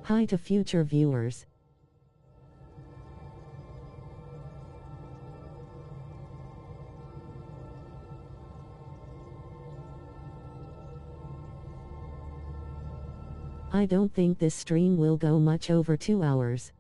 Hi to future viewers. I don't think this stream will go much over 2 hours.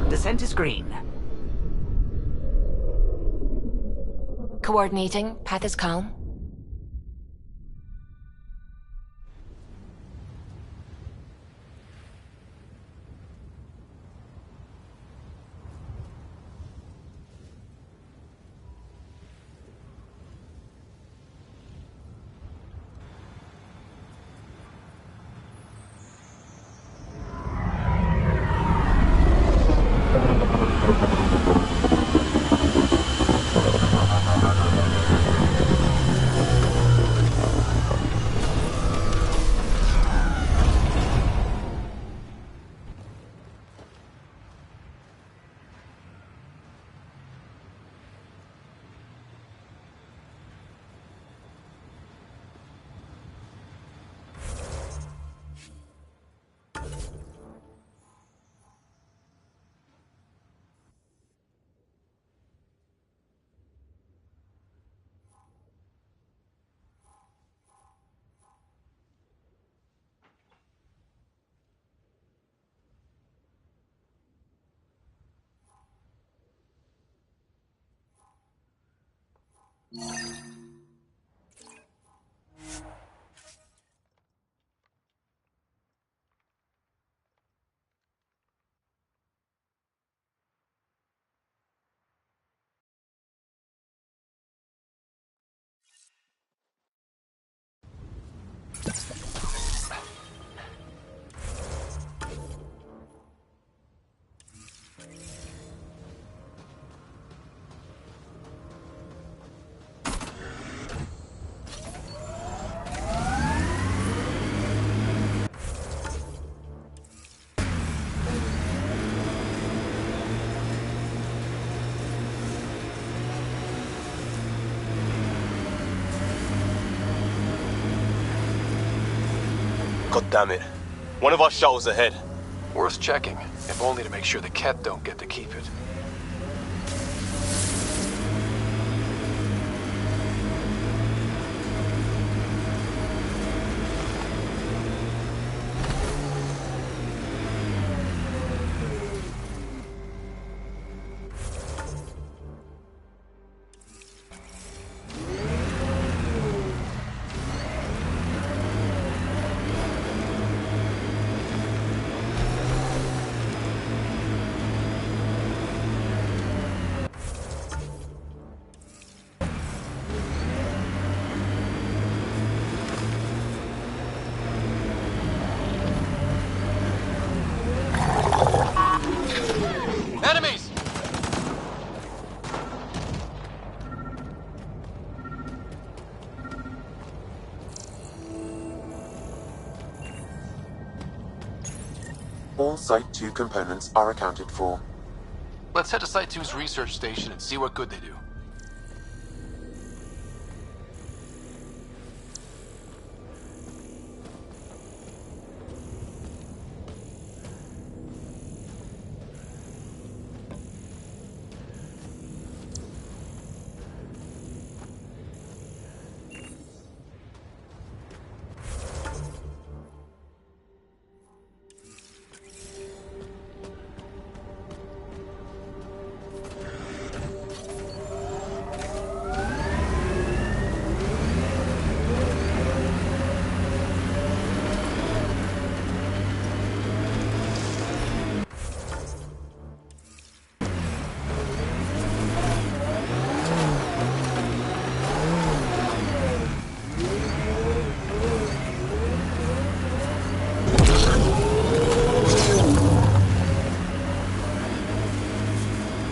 Descent is green. Coordinating. Path is calm. God damn it. One of our shuttles ahead. Worth checking, if only to make sure the Ket don't get to keep it. All Site 2 components are accounted for. Let's head to Site 2's research station and see what good they do.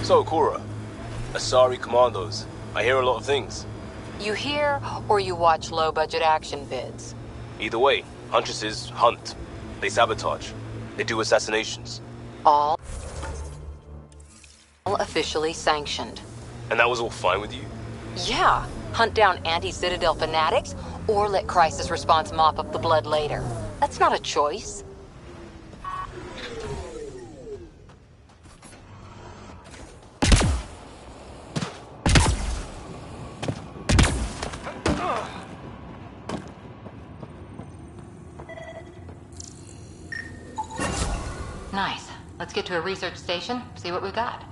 So, Cora, Asari Commandos. I hear a lot of things. You hear, or you watch low-budget action vids? Either way, Huntresses hunt. They sabotage. They do assassinations. All officially sanctioned. And that was all fine with you? Yeah. Hunt down anti-Citadel fanatics, or let Crisis Response mop up the blood later. That's not a choice. Nice. Let's get to a research station, see what we got.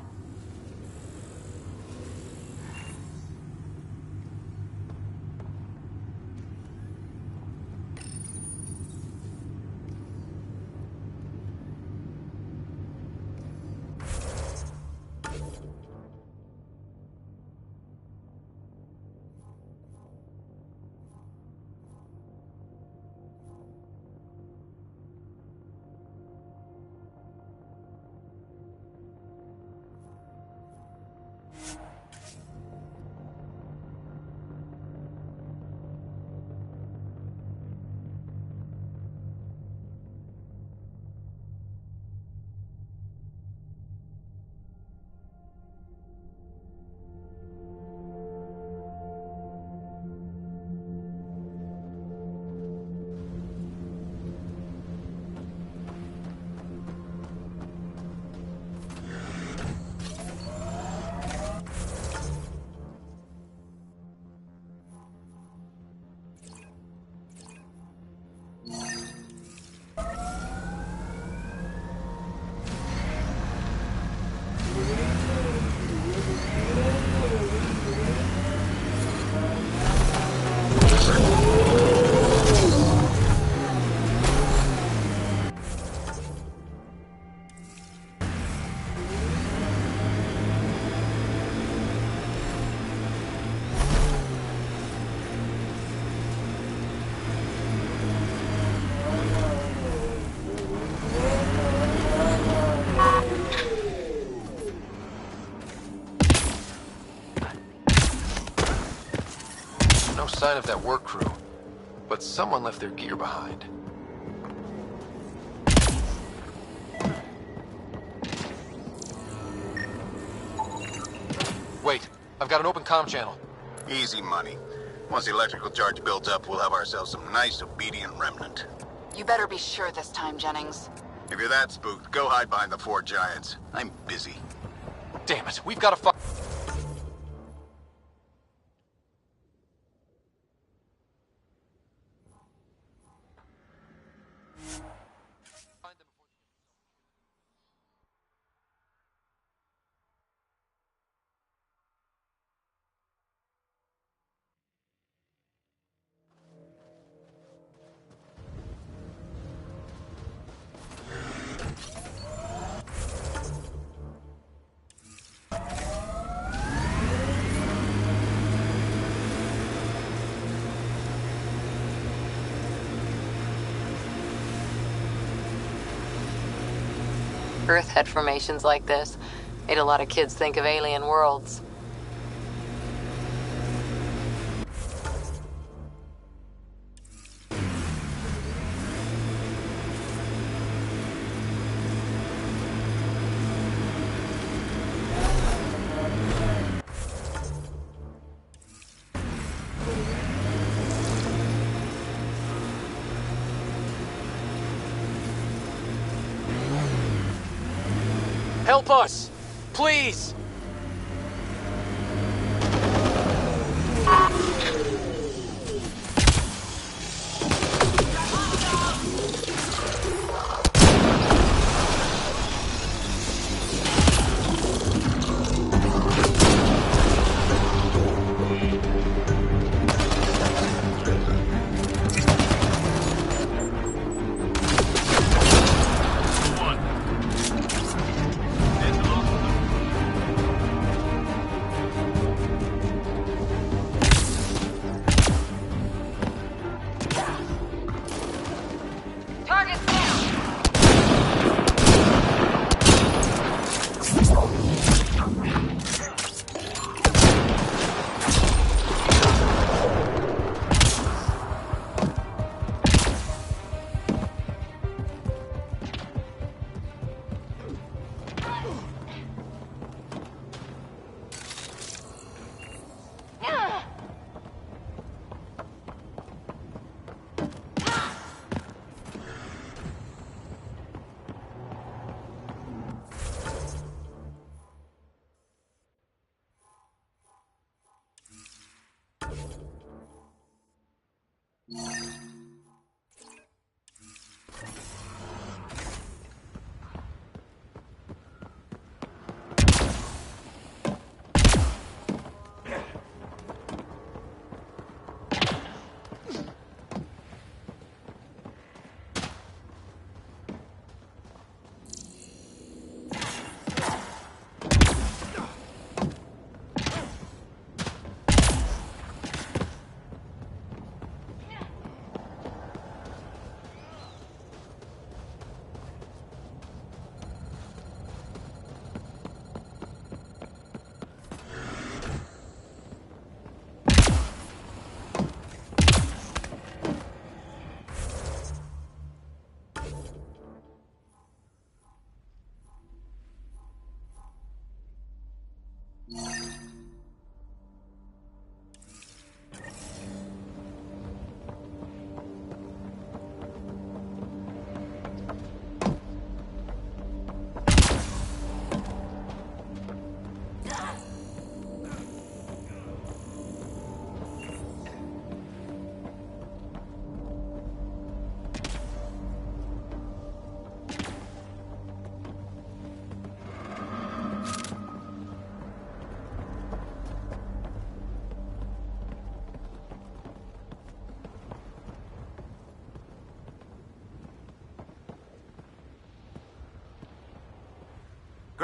No sign of that work crew, but someone left their gear behind. Wait, I've got an open comm channel. Easy money. Once the electrical charge builds up, we'll have ourselves some nice obedient remnant. You better be sure this time, Jennings. If you're that spooked, go hide behind the four giants. I'm busy. Damn it, we've got to find... Earth had formations like this. Made a lot of kids think of alien worlds. Help us! Please!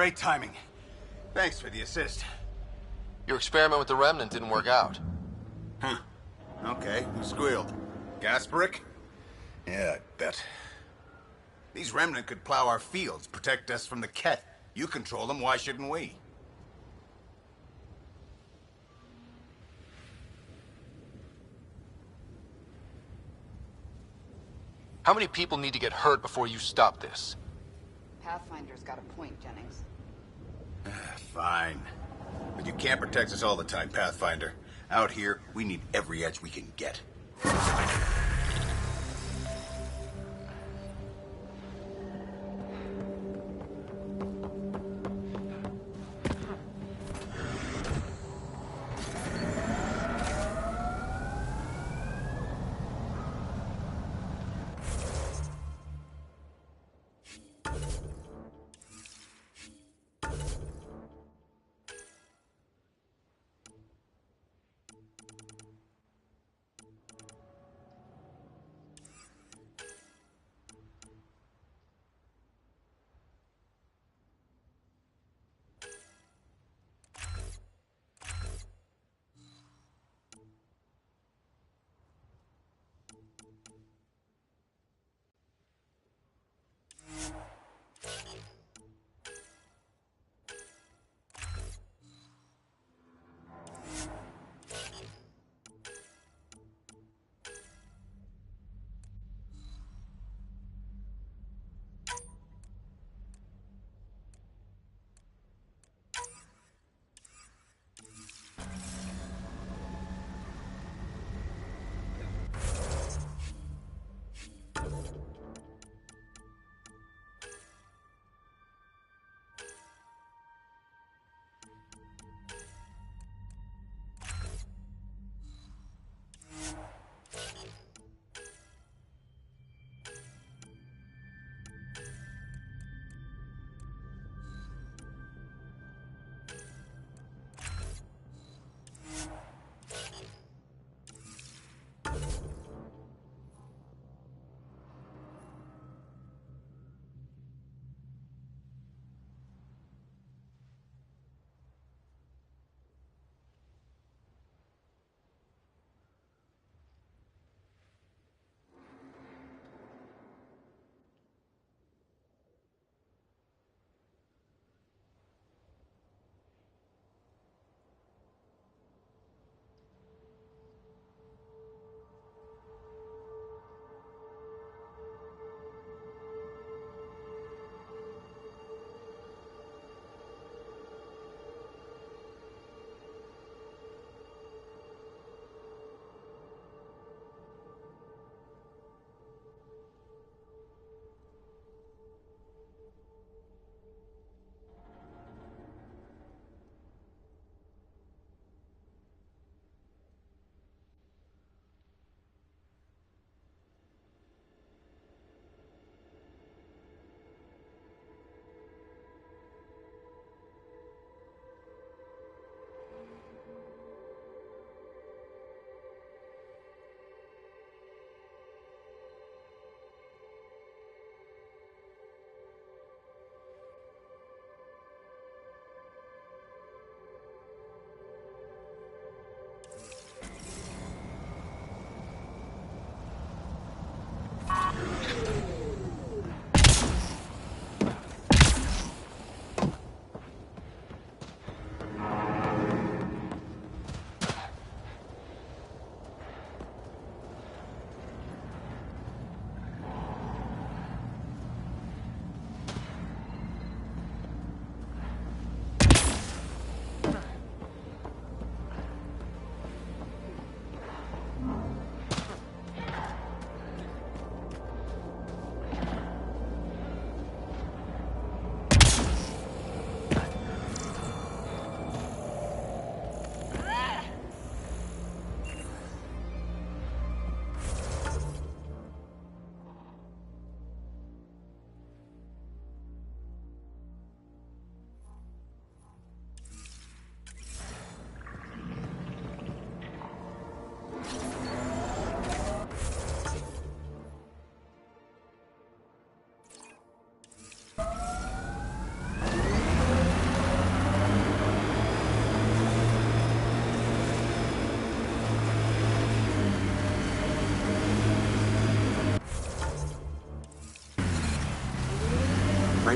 Great timing. Thanks for the assist. Your experiment with the Remnant didn't work out. Huh. Okay, who squealed? Gasparic? Yeah, I bet. These Remnant could plow our fields, protect us from the Ket. You control them, why shouldn't we? How many people need to get hurt before you stop this? Pathfinder's got a point, Jennings. Fine. But you can't protect us all the time, Pathfinder. Out here, we need every edge we can get.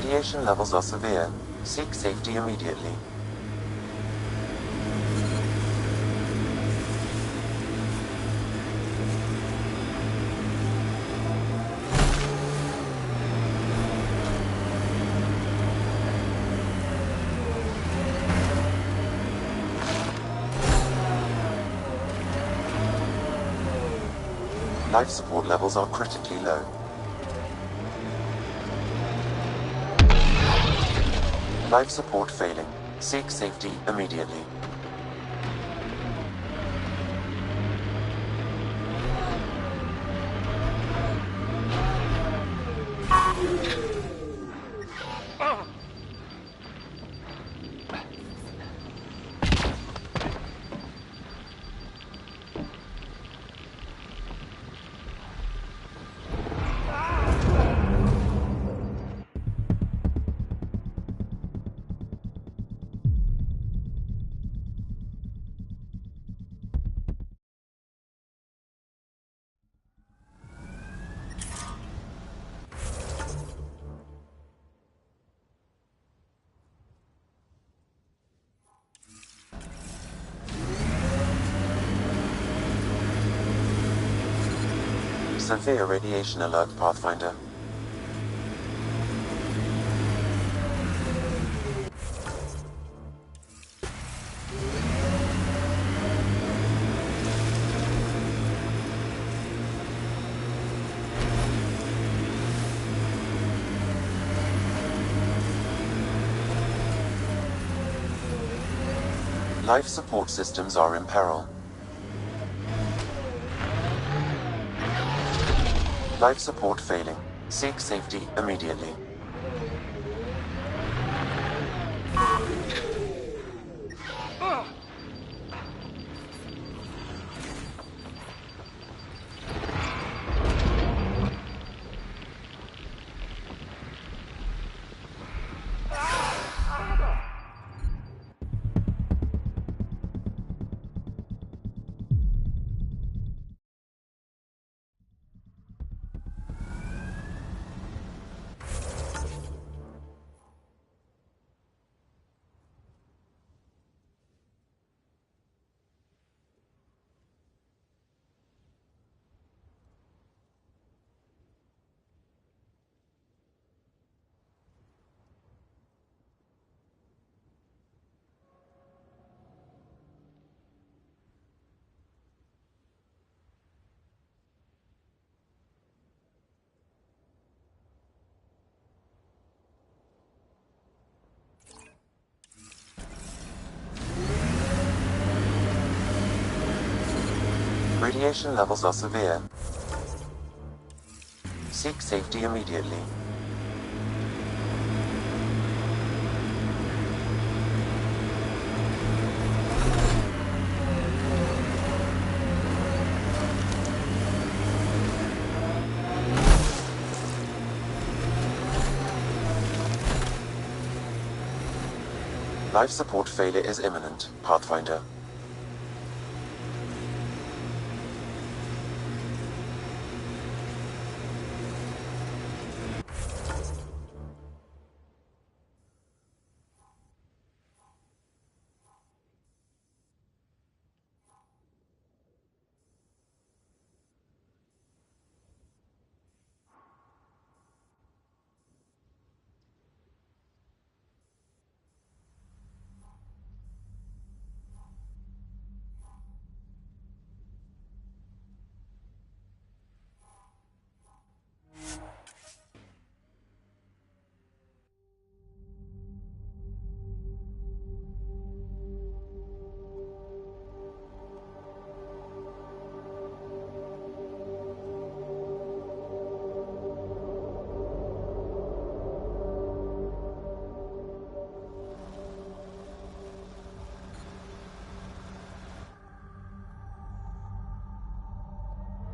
Radiation levels are severe. Seek safety immediately. Life support levels are critically low. Life support failing. Seek safety immediately. Severe radiation alert, Pathfinder. Life support systems are in peril. Life support failing. Seek safety immediately. Radiation levels are severe. Seek safety immediately. Life support failure is imminent, Pathfinder.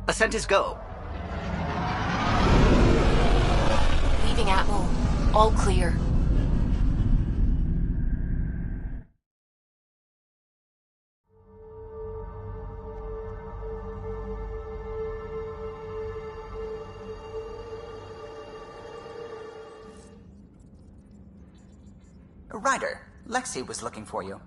Ascent is go. Leaving Atwell. All clear. Ryder, Lexi was looking for you.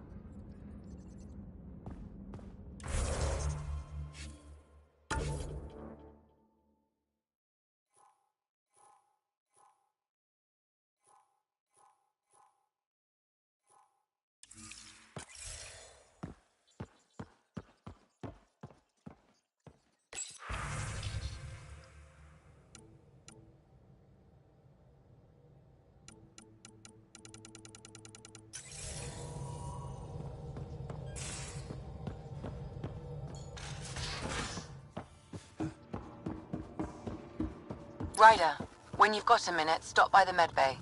Ryder, when you've got a minute, stop by the medbay.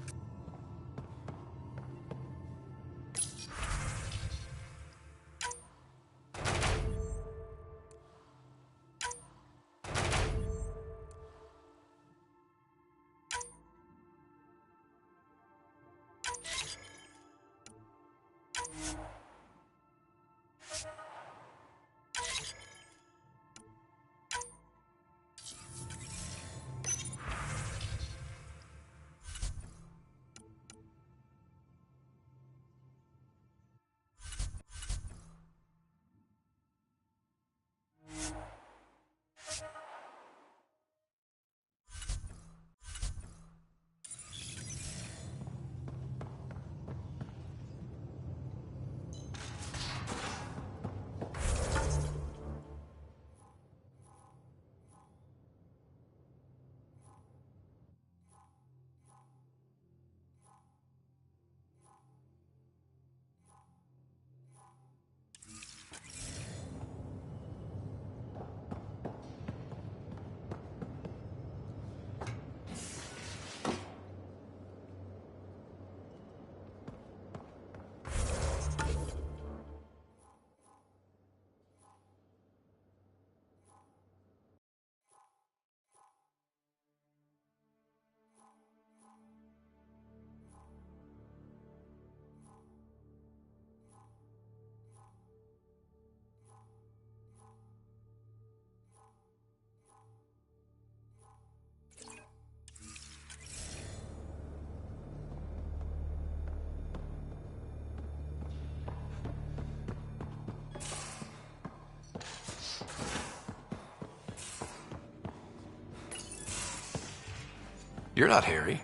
You're not Harry.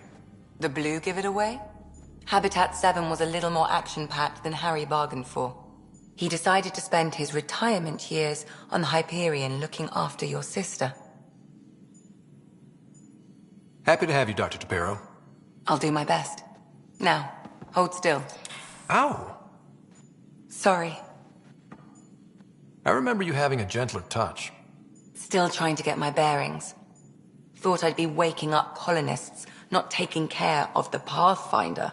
The blue give it away? Habitat 7 was a little more action-packed than Harry bargained for. He decided to spend his retirement years on the Hyperion looking after your sister. Happy to have you, Dr. T'Pero. I'll do my best. Now, hold still. Ow! Sorry. I remember you having a gentler touch. Still trying to get my bearings. Thought I'd be waking up colonists, not taking care of the Pathfinder.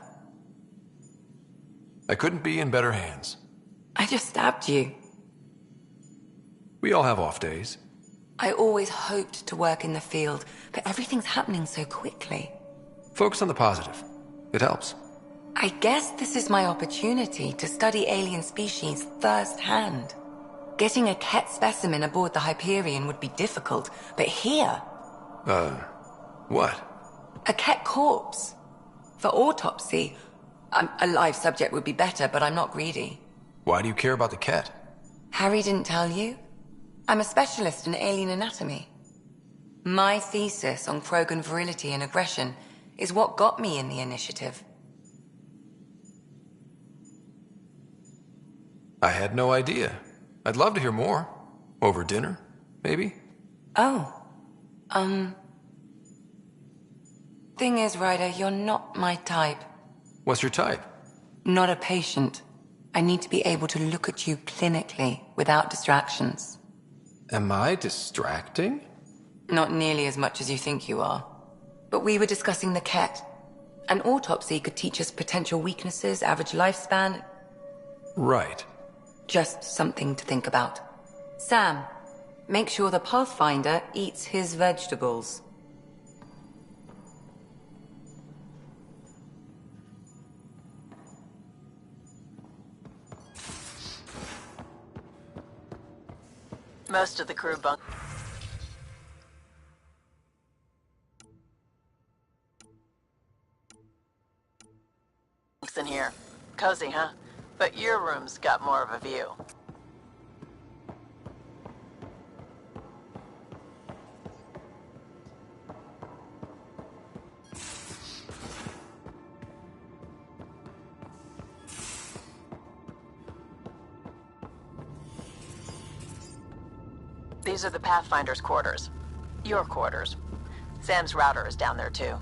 I couldn't be in better hands. I just stabbed you. We all have off days. I always hoped to work in the field, but everything's happening so quickly. Focus on the positive. It helps. I guess this is my opportunity to study alien species firsthand. Getting a Ket specimen aboard the Hyperion would be difficult, but here... What? A Ket corpse. For autopsy, a live subject would be better, but I'm not greedy. Why do you care about the Ket? Harry didn't tell you? I'm a specialist in alien anatomy. My thesis on Krogan virility and aggression is what got me in the initiative. I had no idea. I'd love to hear more. Over dinner, maybe? Oh. Thing is, Ryder, you're not my type. What's your type? Not a patient. I need to be able to look at you clinically without distractions. Am I distracting? Not nearly as much as you think you are. But we were discussing the Ket. An autopsy could teach us potential weaknesses, average lifespan. Right. Just something to think about. Sam, make sure the Pathfinder eats his vegetables. Most of the crew bunks in here. Cozy, huh? But your room's got more of a view. These are the Pathfinder's quarters. Your quarters. Sam's router is down there too.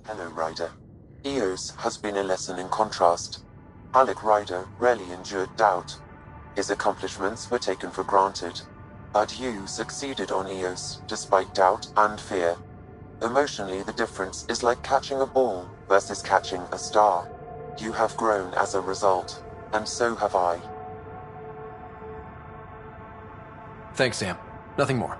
Hello, Ryder. Eos has been a lesson in contrast. Alec Ryder rarely endured doubt. His accomplishments were taken for granted. But you succeeded on Eos, despite doubt and fear. Emotionally, the difference is like catching a ball versus catching a star. You have grown as a result, and so have I. Thanks, Sam. Nothing more.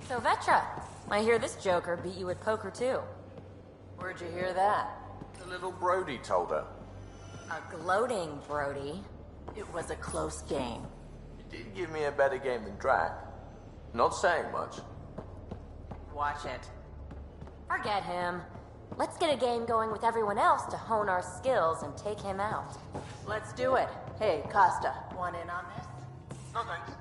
So Vetra, I hear this joker beat you at poker too. Where'd you hear that? The little Brody told her. A gloating Brody. It was a close game. You did give me a better game than Drack. Not saying much. Watch it. Forget him. Let's get a game going with everyone else to hone our skills and take him out. Let's do it. Hey, Costa, want in on this? No thanks.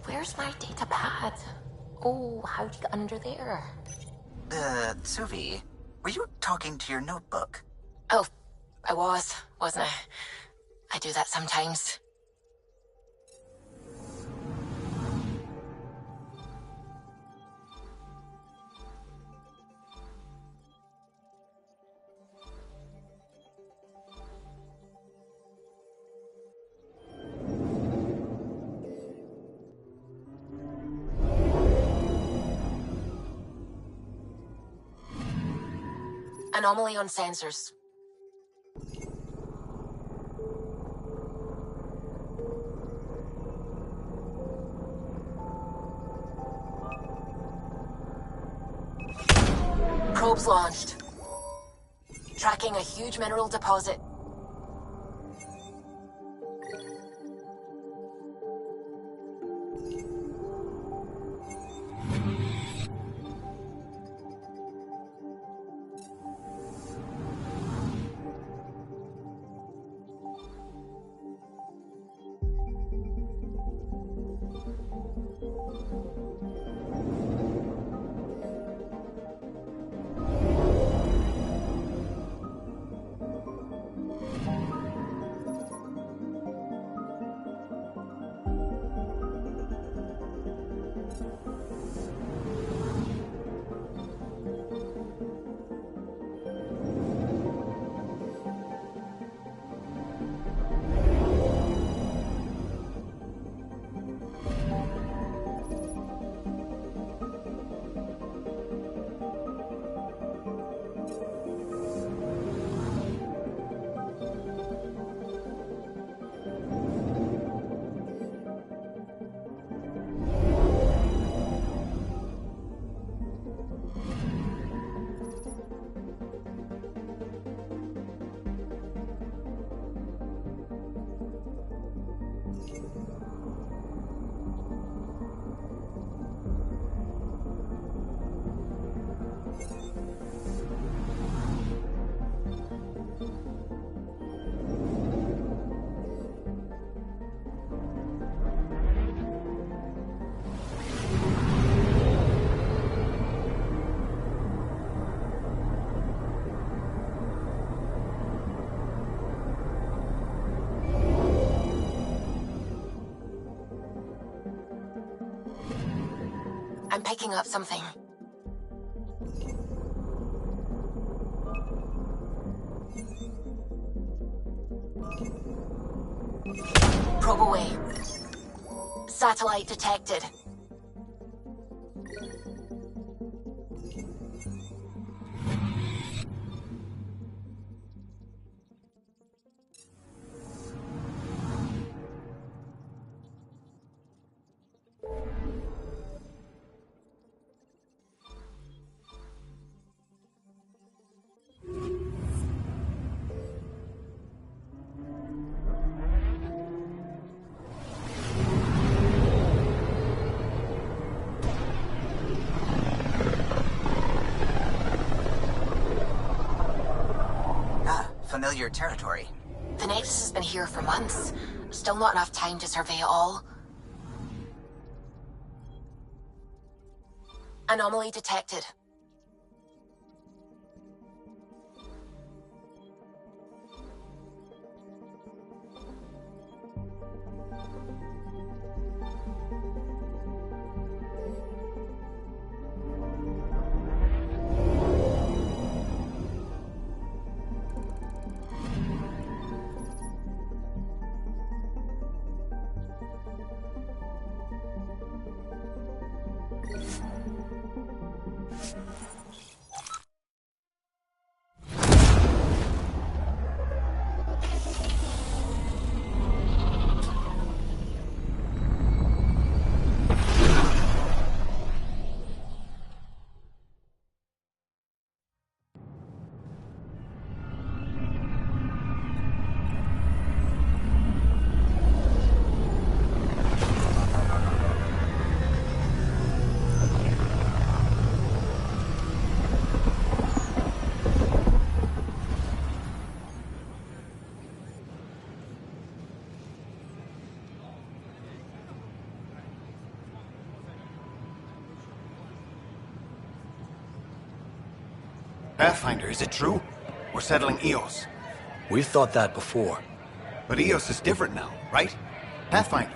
Where's my data pad? Oh, how'd you get under there? Suvi, were you talking to your notebook? Oh, I was, wasn't I? I do that sometimes. Anomaly on sensors. Probes launched. Tracking a huge mineral deposit. I'm picking up something. Probe away. Satellite detected. Familiar territory. The Nexus has been here for months. Still not enough time to survey it all. Anomaly detected. Pathfinder, is it true? We're settling Eos. We've thought that before. But Eos is different now, right? Pathfinder.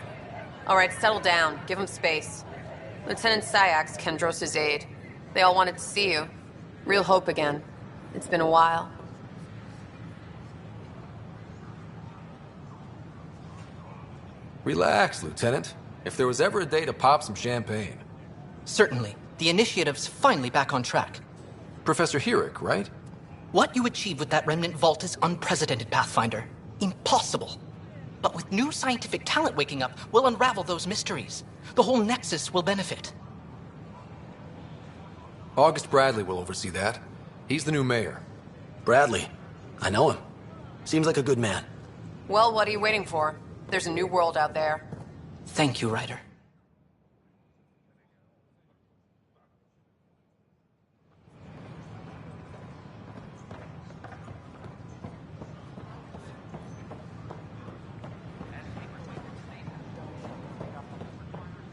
All right, settle down. Give him space. Lieutenant Syak's Kendros' aide. They all wanted to see you. Real hope again. It's been a while. Relax, Lieutenant. If there was ever a day to pop some champagne. Certainly. The initiative's finally back on track. Professor Herrick, right? What you achieved with that remnant vault is unprecedented, Pathfinder. Impossible. But with new scientific talent waking up, we'll unravel those mysteries. The whole Nexus will benefit. August Bradley will oversee that. He's the new mayor. Bradley. I know him. Seems like a good man. Well, what are you waiting for? There's a new world out there. Thank you, Ryder.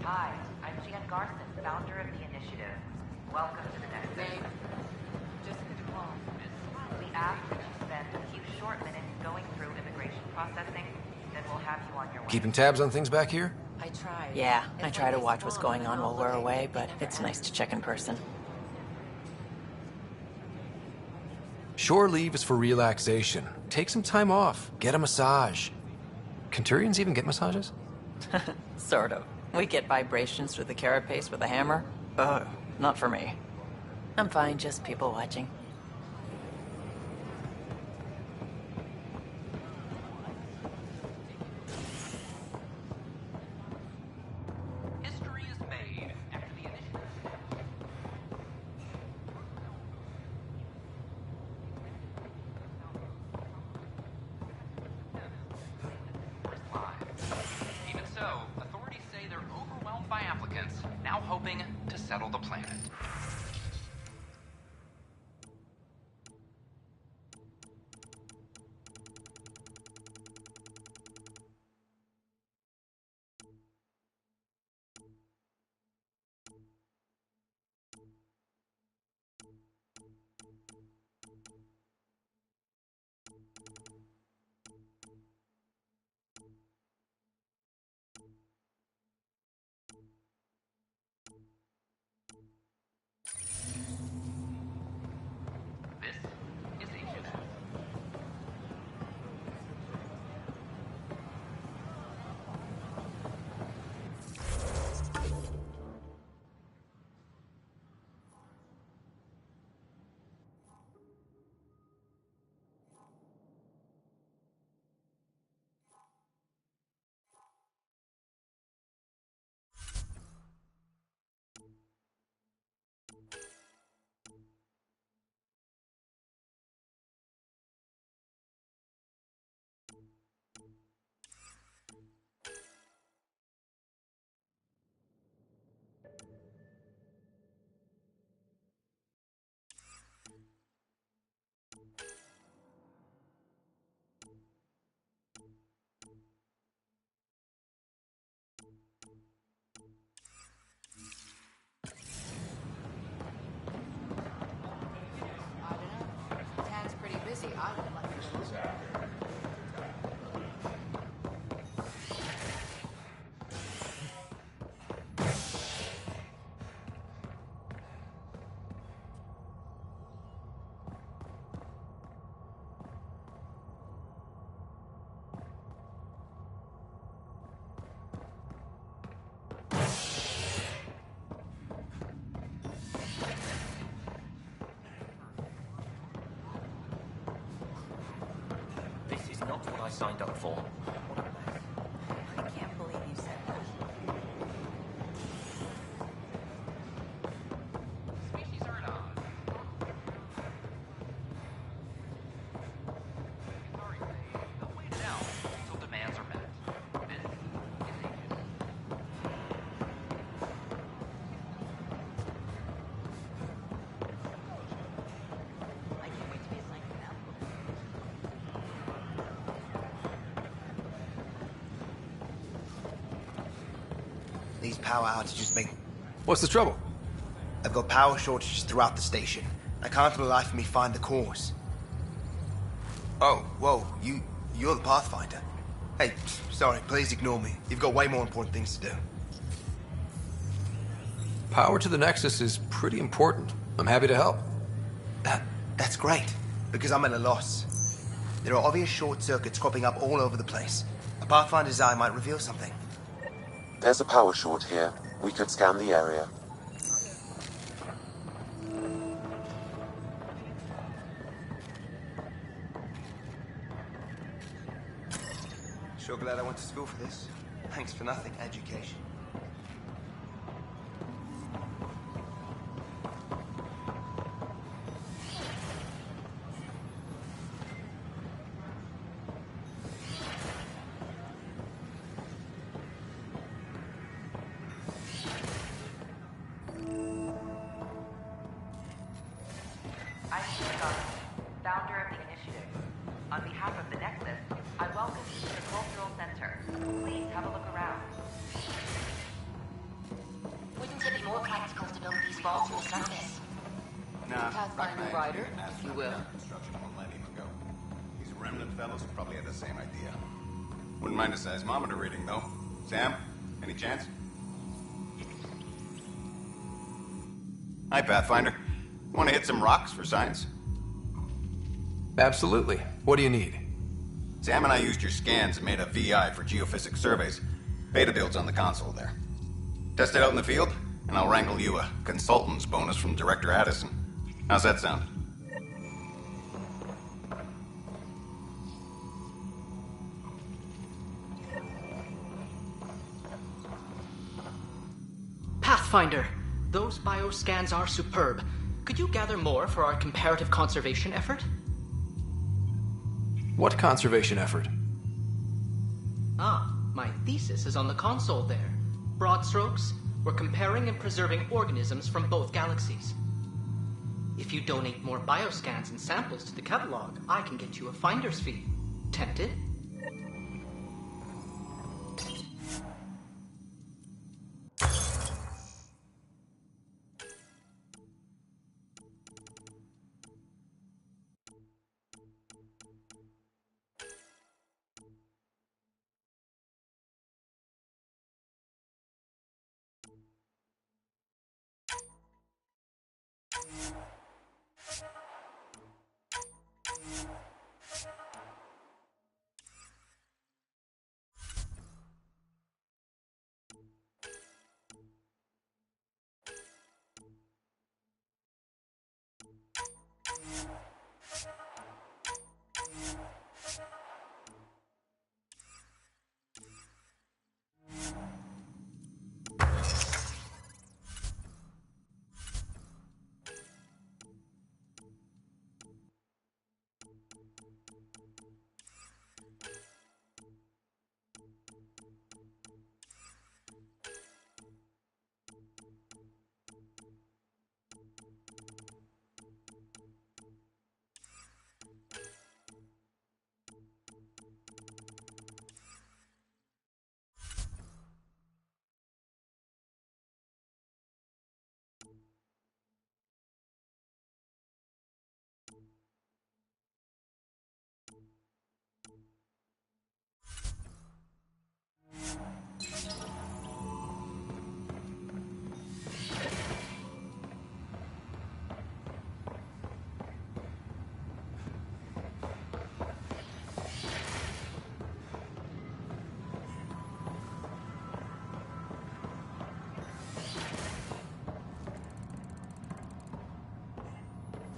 Hi, I'm Jan Garson, founder of the initiative. Welcome to the Nexus. We ask that you spend a few short minutes going through immigration processing, then we'll have you on your way. Keeping tabs on things back here? I try. Yeah, I try to watch what's going on while we're away, but it's nice to check in person. Shore leave is for relaxation. Take some time off. Get a massage. Centurions even get massages? Sort of. We get vibrations through the carapace with a hammer. Ugh, not for me. I'm fine, just people watching. History is made after the initiative. Even so, authorities say they're overwhelmed by applicants, now hoping to settle the planet. not what I signed up for. I can't believe you said that. Species are not. Sorry, they'll wait it out until demands are met. This is ancient. I can't wait to be assigned to them. These power outages make... What's the trouble? I've got power shortages throughout the station. I can't for the life of me find the cause. Oh, whoa, you're the Pathfinder. Hey, sorry, please ignore me. You've got way more important things to do. Power to the Nexus is pretty important. I'm happy to help. That's great, because I'm at a loss. There are obvious short circuits cropping up all over the place. A Pathfinder's eye might reveal something. There's a power short here. We could scan the area. Sure glad I went to school for this. Thanks for nothing, education. I'm Scott, founder of the initiative. On behalf of the Nexus, I welcome you to the Cultural Center. Please have a look around. Wouldn't it be more practical to build these walls from the surface? Nah. Pathfinder Ryder, if you will. Construction a millennium ago. These remnant fellows probably had the same idea. Wouldn't mind a seismometer reading, though. Sam, any chance? Hi, Pathfinder. Want to hit some rocks for science? Absolutely. What do you need? Sam and I used your scans and made a VI for geophysics surveys. Beta builds on the console there. Test it out in the field, and I'll wrangle you a consultant's bonus from Director Addison. How's that sound? Pathfinder, those bioscans are superb. Could you gather more for our comparative conservation effort? What conservation effort? Ah, my thesis is on the console there. Broad strokes, we're comparing and preserving organisms from both galaxies. If you donate more bioscans and samples to the catalog, I can get you a finder's fee. Tempted?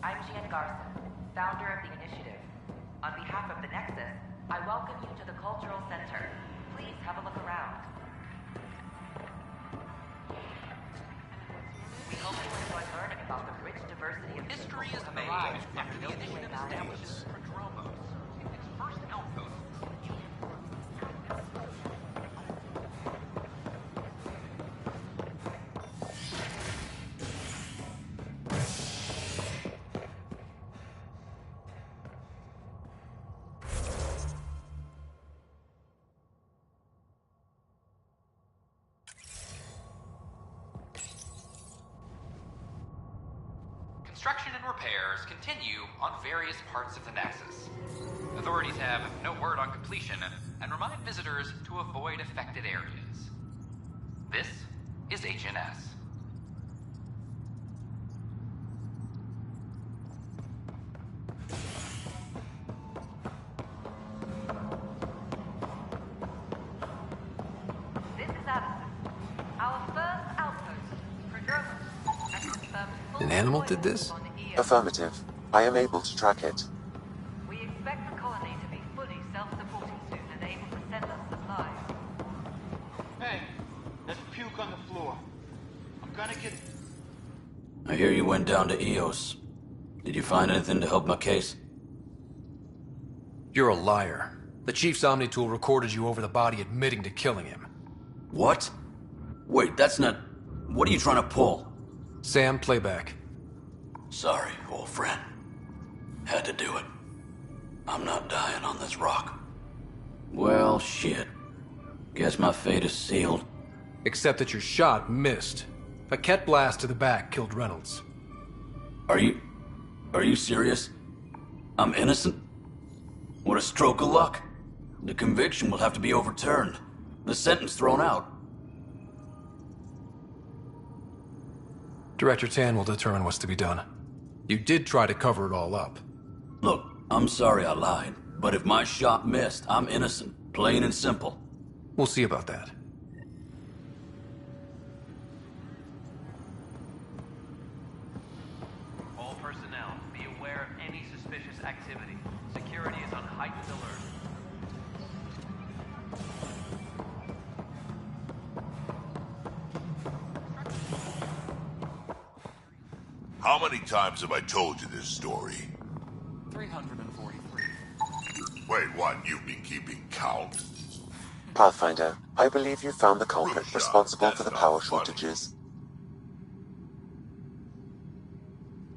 I'm Garson, founder of the initiative. On behalf of the Nexus, I welcome you to the Cultural Center. Please have a look around. We hope you enjoy learning about the rich diversity of history is made after the initiative establishes Prodromos, its first outpost. Construction and repairs continue on various parts of the Nexus. Authorities have no word on completion and remind visitors to avoid affected areas. This is HNS. This is Addison. Our first outpost, Prodromos, has confirmed full An animal did this? Affirmative. I am able to track it. We expect the colony to be fully self-supporting soon and able to send us supplies. Hey, there's puke on the floor. I'm gonna get... I hear you went down to Eos. Did you find anything to help my case? You're a liar. The Chief's Omnitool recorded you over the body admitting to killing him. What? Wait, that's not... What are you trying to pull? Sam, playback. Sorry, old friend. Had to do it. I'm not dying on this rock. Well, shit. Guess my fate is sealed. Except that your shot missed. A Ket blast to the back killed Reynolds. Are you serious? I'm innocent? What a stroke of luck. The conviction will have to be overturned. The sentence thrown out. Director Tann will determine what's to be done. You did try to cover it all up. Look, I'm sorry I lied, but if my shot missed, I'm innocent. Plain and simple. We'll see about that. All personnel, be aware of any suspicious activity. Security is on heightened alert. How many times have I told you this story? 343. Wait, what? You've been keeping count? Pathfinder, I believe you found the culprit responsible for the power shortages.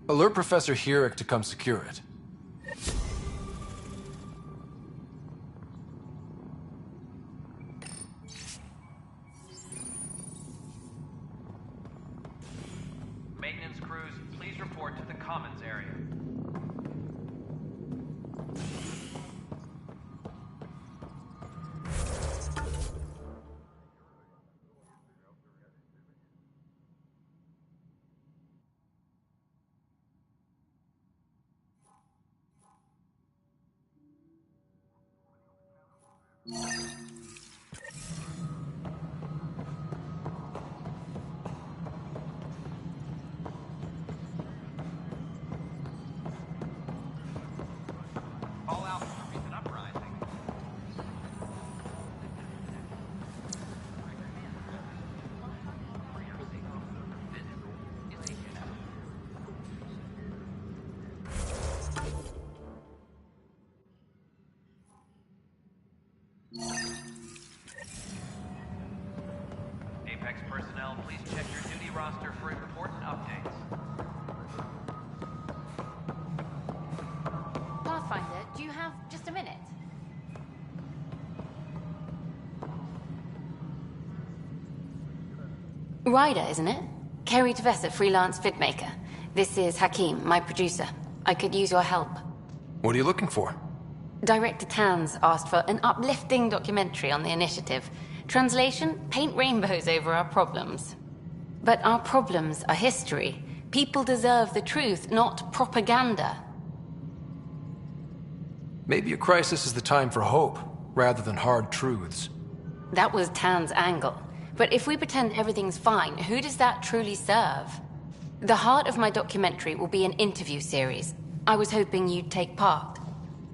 Alert Professor Hyperion to come secure it. Maintenance crews, please report to the Commons area. Apex personnel, please check your duty roster for important updates. Pathfinder, do you have just a minute? Ryder, isn't it? Keri T'Vessa, freelance vidmaker. This is Hakim, my producer. I could use your help. What are you looking for? Director Tann's asked for an uplifting documentary on the initiative. Translation, paint rainbows over our problems. But our problems are history. People deserve the truth, not propaganda. Maybe a crisis is the time for hope, rather than hard truths. That was Tann's angle. But if we pretend everything's fine, who does that truly serve? The heart of my documentary will be an interview series. I was hoping you'd take part.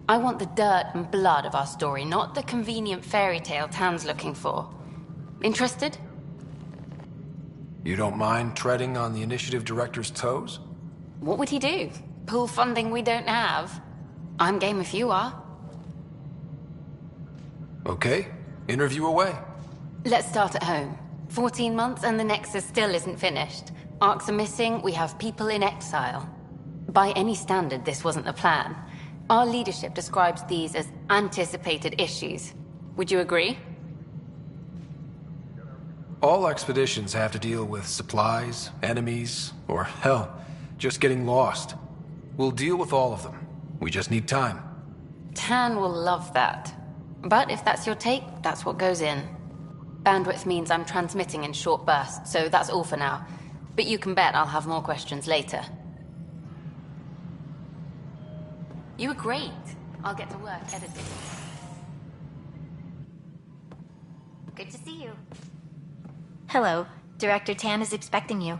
I want the dirt and blood of our story, not the convenient fairy tale Tann's looking for. Interested? You don't mind treading on the initiative director's toes? What would he do? Pull funding we don't have? I'm game if you are. Okay, interview away. Let's start at home. 14 months and the Nexus still isn't finished. Arcs are missing, we have people in exile. By any standard, this wasn't the plan. Our leadership describes these as anticipated issues. Would you agree? All expeditions have to deal with supplies, enemies, or hell, just getting lost. We'll deal with all of them. We just need time. Tann will love that. But if that's your take, that's what goes in. Bandwidth means I'm transmitting in short bursts, so that's all for now. But you can bet I'll have more questions later. You were great. I'll get to work editing. Good to see you. Hello. Director Tann is expecting you.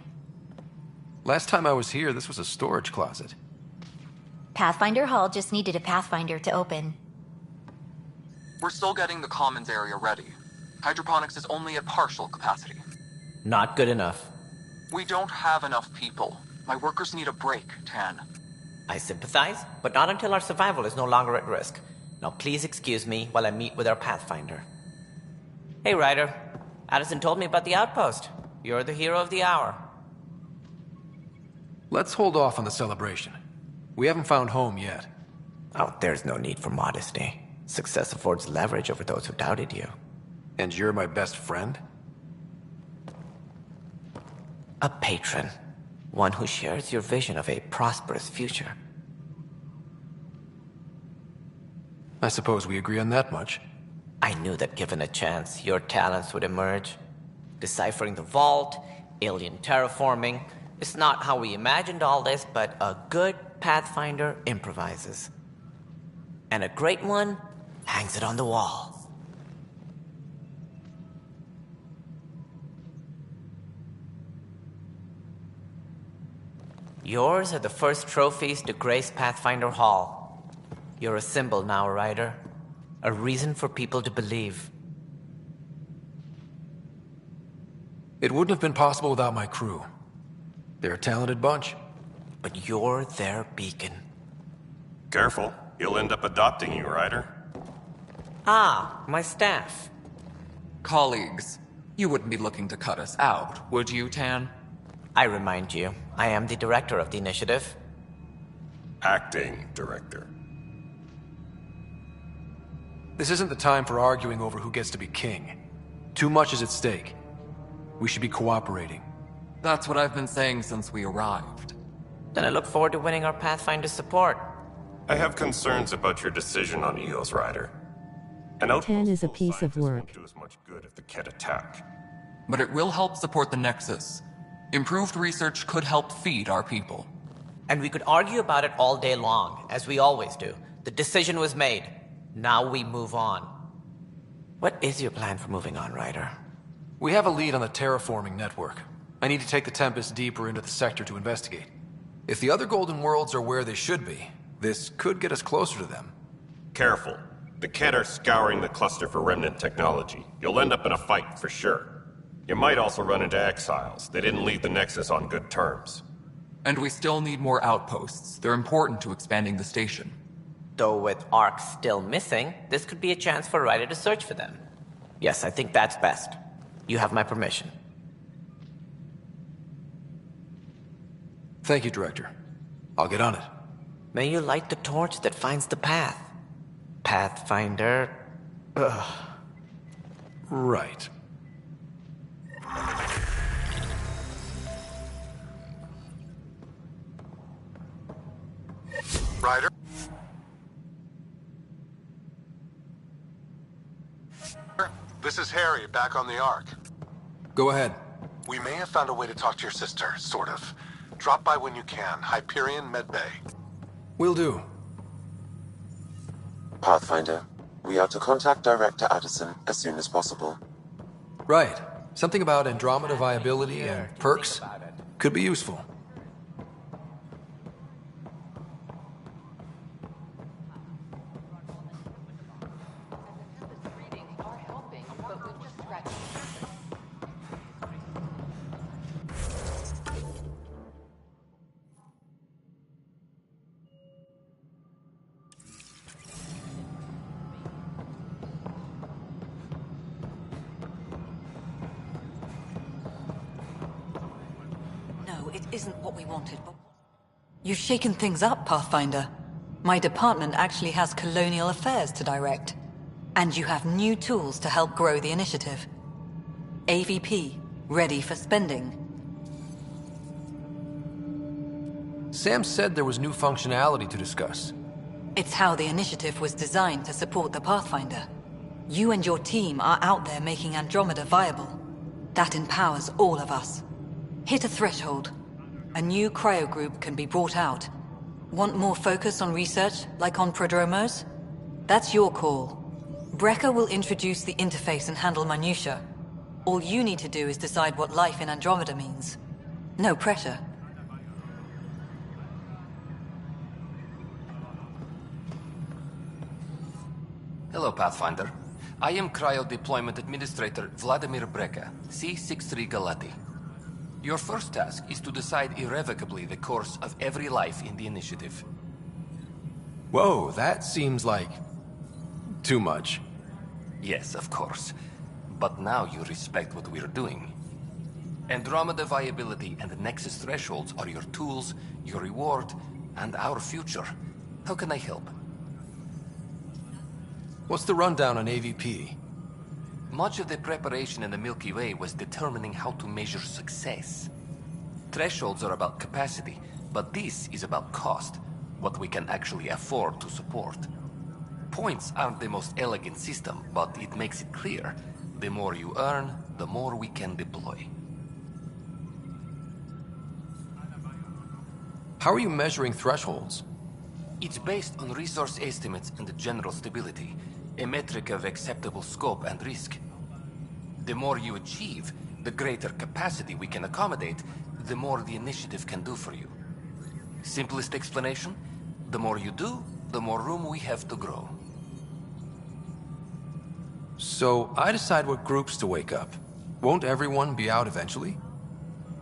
Last time I was here, this was a storage closet. Pathfinder Hall just needed a Pathfinder to open. We're still getting the commons area ready. Hydroponics is only at partial capacity. Not good enough. We don't have enough people. My workers need a break, Tann. I sympathize, but not until our survival is no longer at risk. Now please excuse me while I meet with our Pathfinder. Hey, Ryder. Addison told me about the outpost. You're the hero of the hour. Let's hold off on the celebration. We haven't found home yet. Oh, there's no need for modesty. Success affords leverage over those who doubted you. And you're my best friend? A patron. One who shares your vision of a prosperous future. I suppose we agree on that much. I knew that given a chance, your talents would emerge. Deciphering the vault, alien terraforming. It's not how we imagined all this, but a good Pathfinder improvises. And a great one hangs it on the wall. Yours are the first trophies to grace Pathfinder Hall. You're a symbol now, Ryder. A reason for people to believe. It wouldn't have been possible without my crew. They're a talented bunch. But you're their beacon. Careful. He'll end up adopting you, Ryder. Ah, my staff. Colleagues, you wouldn't be looking to cut us out, would you, Tann? I remind you, I am the director of the initiative. Acting director. This isn't the time for arguing over who gets to be king. Too much is at stake. We should be cooperating. That's what I've been saying since we arrived. Then I look forward to winning our Pathfinder support. I have concerns about your decision on EOS, Ryder. Tann is a piece of work. Won't do as much good if the Kett attack. But it will help support the Nexus. Improved research could help feed our people. And we could argue about it all day long, as we always do. The decision was made. Now we move on. What is your plan for moving on, Ryder? We have a lead on the terraforming network. I need to take the Tempest deeper into the sector to investigate. If the other Golden Worlds are where they should be, this could get us closer to them. Careful. The Kett are scouring the cluster for remnant technology. You'll end up in a fight, for sure. You might also run into exiles. They didn't leave the Nexus on good terms. And we still need more outposts. They're important to expanding the station. Though with arcs still missing, this could be a chance for Ryder to search for them. Yes, I think that's best. You have my permission. Thank you, Director. I'll get on it. May you light the torch that finds the path. Pathfinder. Ugh. Right. Ryder? This is Harry, back on the Ark. Go ahead. We may have found a way to talk to your sister, sort of. Drop by when you can. Hyperion, Med Bay. Will do. Pathfinder, we are to contact Director Addison as soon as possible. Right. Something about Andromeda viability and perks could be useful. it isn't what we wanted, but... You've shaken things up, Pathfinder. My department actually has colonial affairs to direct. And you have new tools to help grow the initiative. AVP, ready for spending. Sam said there was new functionality to discuss. It's how the initiative was designed to support the Pathfinder. You and your team are out there making Andromeda viable. That empowers all of us. Hit a threshold. A new cryo group can be brought out. Want more focus on research, like on prodromos? That's your call. Brecker will introduce the interface and handle minutiae. All you need to do is decide what life in Andromeda means. No pressure. Hello, Pathfinder. I am Cryo Deployment Administrator Vladimir Brecker, C-63 Galati. Your first task is to decide irrevocably the course of every life in the initiative. Whoa, that seems like... too much. Yes, of course. But now you respect what we're doing. Andromeda viability and the Nexus thresholds are your tools, your reward, and our future. How can I help? What's the rundown on AVP? Much of the preparation in the Milky Way was determining how to measure success. Thresholds are about capacity, but this is about cost, what we can actually afford to support. Points aren't the most elegant system, but it makes it clear. The more you earn, the more we can deploy. How are you measuring thresholds? It's based on resource estimates and general stability, a metric of acceptable scope and risk. The more you achieve, the greater capacity we can accommodate, the more the initiative can do for you. Simplest explanation, the more you do, the more room we have to grow. So, I decide what groups to wake up. Won't everyone be out eventually?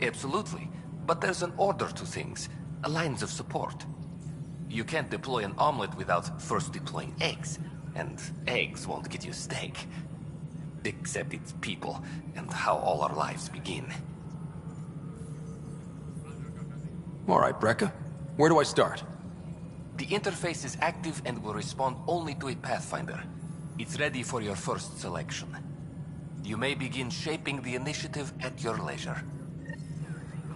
Absolutely. But there's an order to things, lines of support. You can't deploy an omelet without first deploying eggs. And eggs won't get you steak. Except it's people, and how all our lives begin. Alright, Brecker. Where do I start? The interface is active and will respond only to a Pathfinder. It's ready for your first selection. You may begin shaping the initiative at your leisure.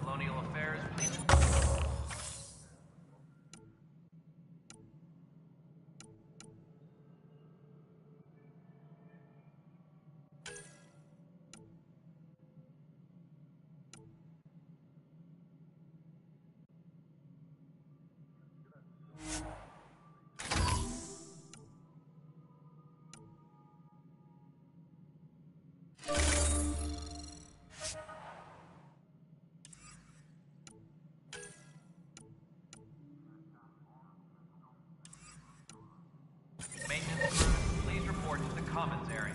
Colonial affairs, please. Maintenance crew, please report to the commons area.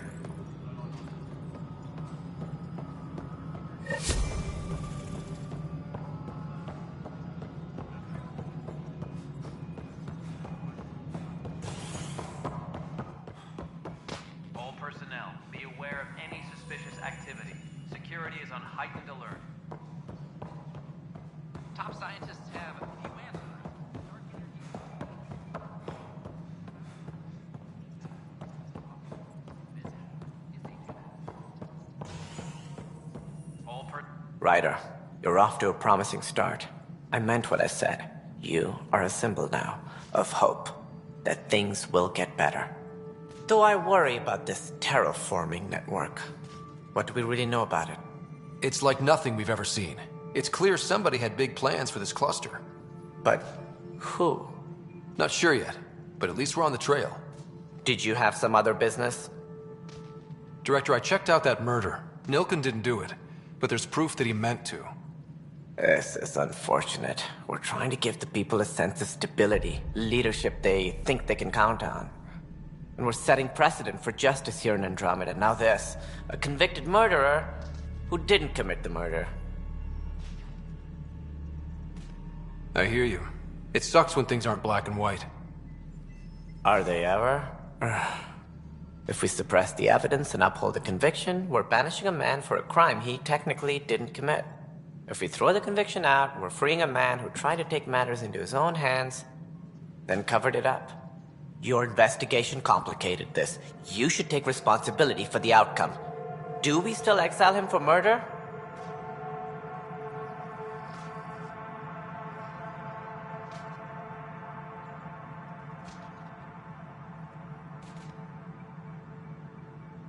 All personnel, be aware of any suspicious activity. Security is on heightened alert. Top scientists have a few answers. Ryder, you're off to a promising start. I meant what I said. You are a symbol now of hope that things will get better. Though I worry about this terraforming network. What do we really know about it? It's like nothing we've ever seen. It's clear somebody had big plans for this cluster. But who? Not sure yet, but at least we're on the trail. Did you have some other business? Director, I checked out that murder. Nilken didn't do it, but there's proof that he meant to. This is unfortunate. We're trying to give the people a sense of stability, leadership they think they can count on. And we're setting precedent for justice here in Andromeda. Now this, a convicted murderer who didn't commit the murder. I hear you. It sucks when things aren't black and white. Are they ever? If we suppress the evidence and uphold the conviction, we're banishing a man for a crime he technically didn't commit. If we throw the conviction out, we're freeing a man who tried to take matters into his own hands, then covered it up. Your investigation complicated this. You should take responsibility for the outcome. Do we still exile him for murder?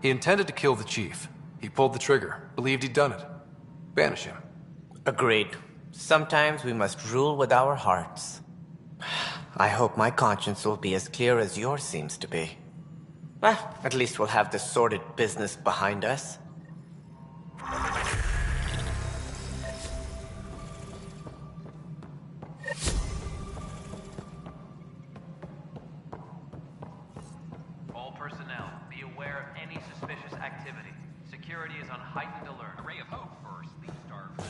He intended to kill the chief. He pulled the trigger, believed he'd done it. Banish him. Agreed. Sometimes we must rule with our hearts. I hope my conscience will be as clear as yours seems to be. Well, at least we'll have this sordid business behind us. All personnel, be aware of any suspicious activity. Security is on heightened alert. A ray of hope for sleep-starved.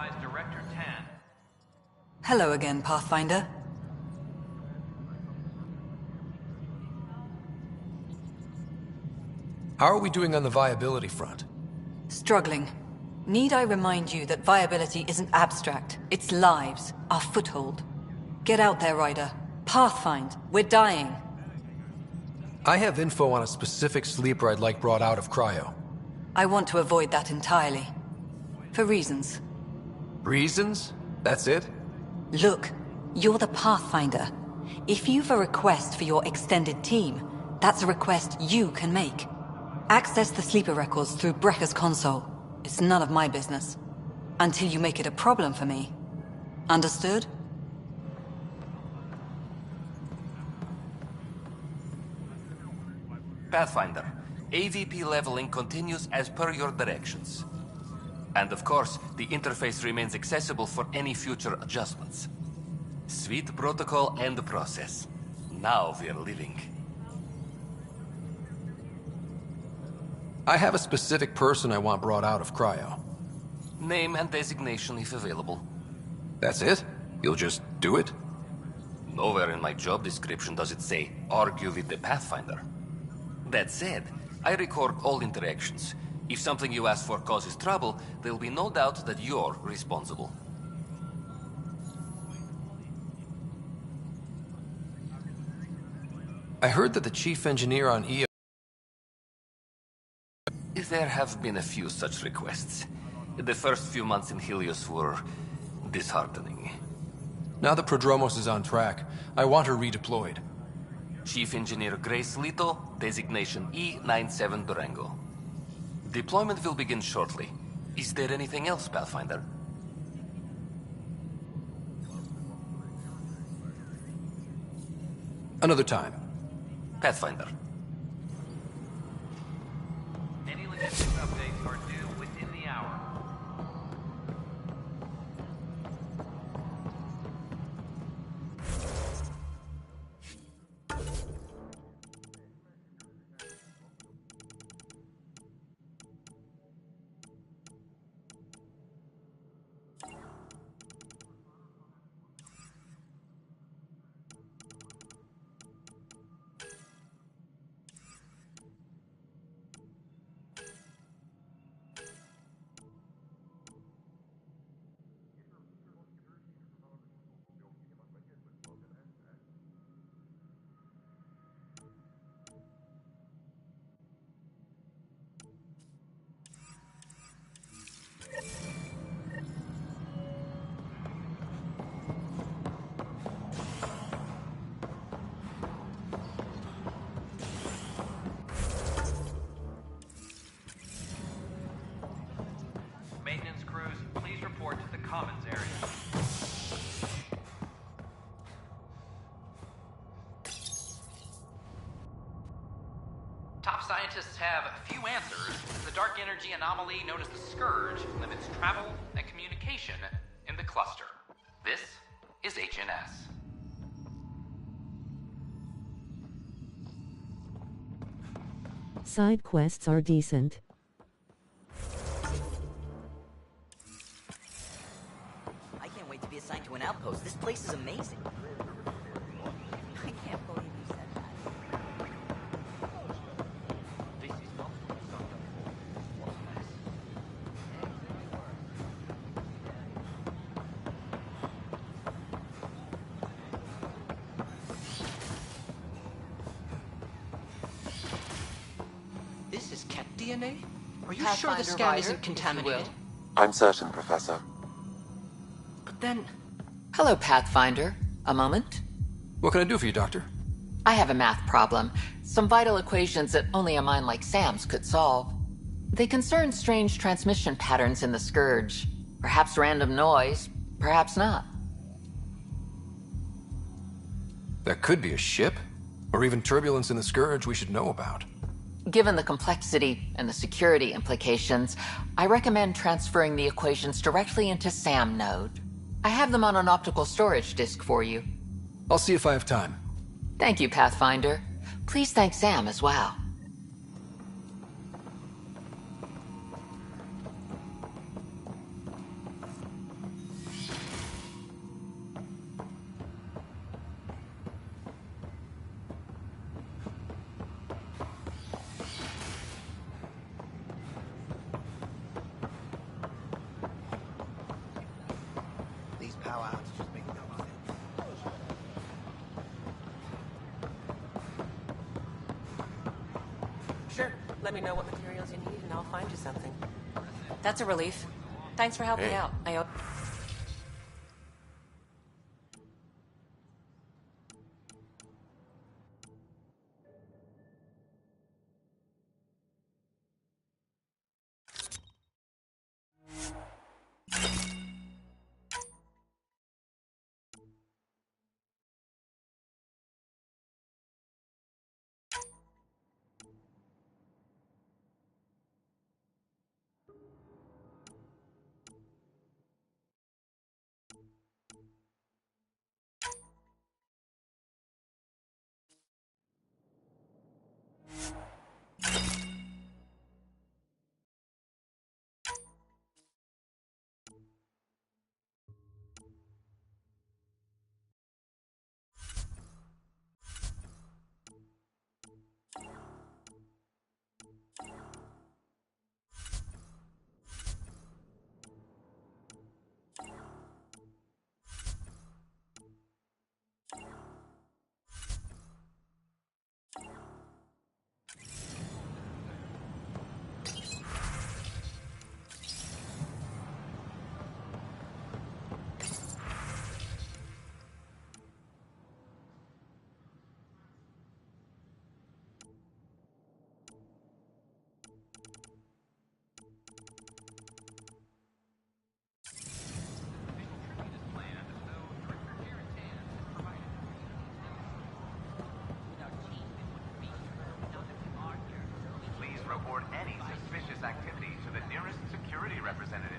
advise Director Tann. Hello again, Pathfinder. How are we doing on the viability front? Struggling. Need I remind you that viability isn't abstract, it's lives, our foothold. Get out there, Ryder. Pathfind, we're dying. I have info on a specific sleeper I'd like brought out of Cryo. I want to avoid that entirely. For reasons. Reasons? That's it? Look, you're the Pathfinder. If you've a request for your extended team, that's a request you can make. Access the sleeper records through Brekker's console. It's none of my business. Until you make it a problem for me. Understood? Pathfinder, AVP leveling continues as per your directions. And of course, the interface remains accessible for any future adjustments. Sweet protocol and process. Now we're living. I have a specific person I want brought out of Cryo. Name and designation if available. That's it? You'll just do it? Nowhere in my job description does it say, argue with the Pathfinder. That said, I record all interactions. If something you ask for causes trouble, there'll be no doubt that you're responsible. I heard that the chief engineer on EO... There have been a few such requests. The first few months in Helios were disheartening. Now that Prodromos is on track, I want her redeployed. Chief Engineer Grace Lito, designation E97 Durango. Deployment will begin shortly. Is there anything else, Pathfinder? Another time. Pathfinder. Any logistics updates are due within the hour. Maintenance crews, please report to the Commons area. Top scientists have few answers. The dark energy anomaly known as the Scourge limits travel and communication in the cluster. This is HNS. Side quests are decent. I can't wait to be assigned to an outpost. This place is amazing. I can't believe you said that. This is Ket DNA? Are you sure Pathfinder the scan Ryder, isn't if you contaminated? I'm certain, Professor. But then... Hello, Pathfinder. A moment? What can I do for you, Doctor? I have a math problem. Some vital equations that only a mind like Sam's could solve. They concern strange transmission patterns in the Scourge. Perhaps random noise, perhaps not. That could be a ship, or even turbulence in the Scourge we should know about. Given the complexity and the security implications, I recommend transferring the equations directly into SAM node. I have them on an optical storage disk for you. I'll see if I have time. Thank you, Pathfinder. Please thank Sam as well. Let me know what materials you need and I'll find you something. That's a relief. Thanks for helping out. I hope... Report any suspicious activity to the nearest security representative.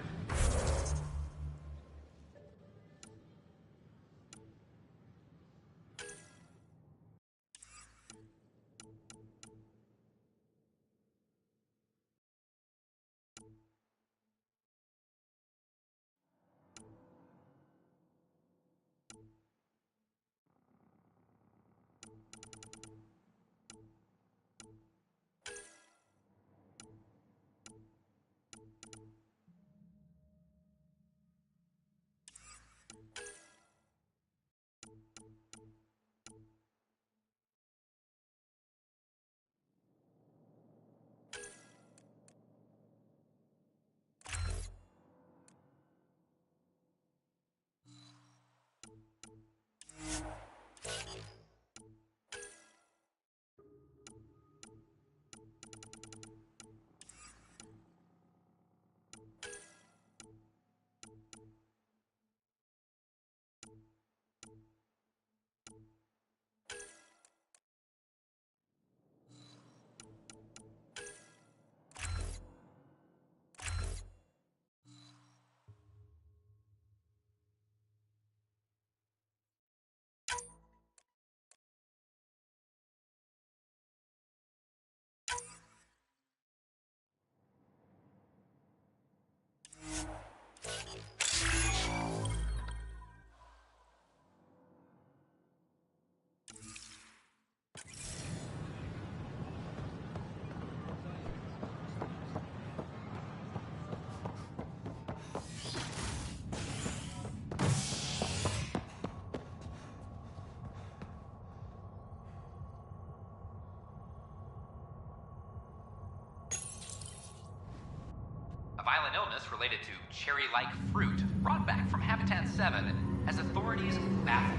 A violent illness related to cherry-like fruit brought back from Habitat 7 has authorities baffled.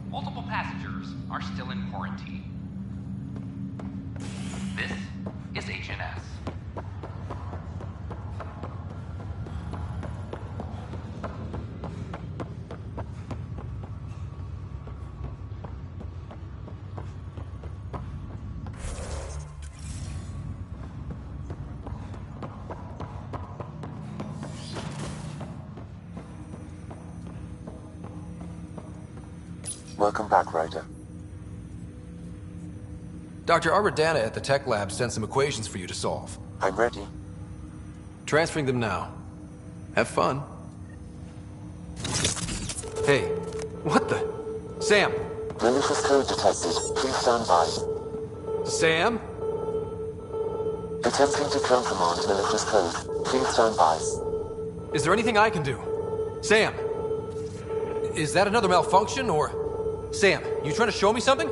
Multiple passengers are still in quarantine. This is HNS. Welcome back, Ryder. Dr. Arbordana at the tech lab sent some equations for you to solve. I'm ready. Transferring them now. Have fun. Hey, what the? Sam! Malicious code detected. Please stand by. Sam? Attempting to countermand malicious code. Please stand by. Is there anything I can do? Sam! Is that another malfunction, or... Sam, you trying to show me something?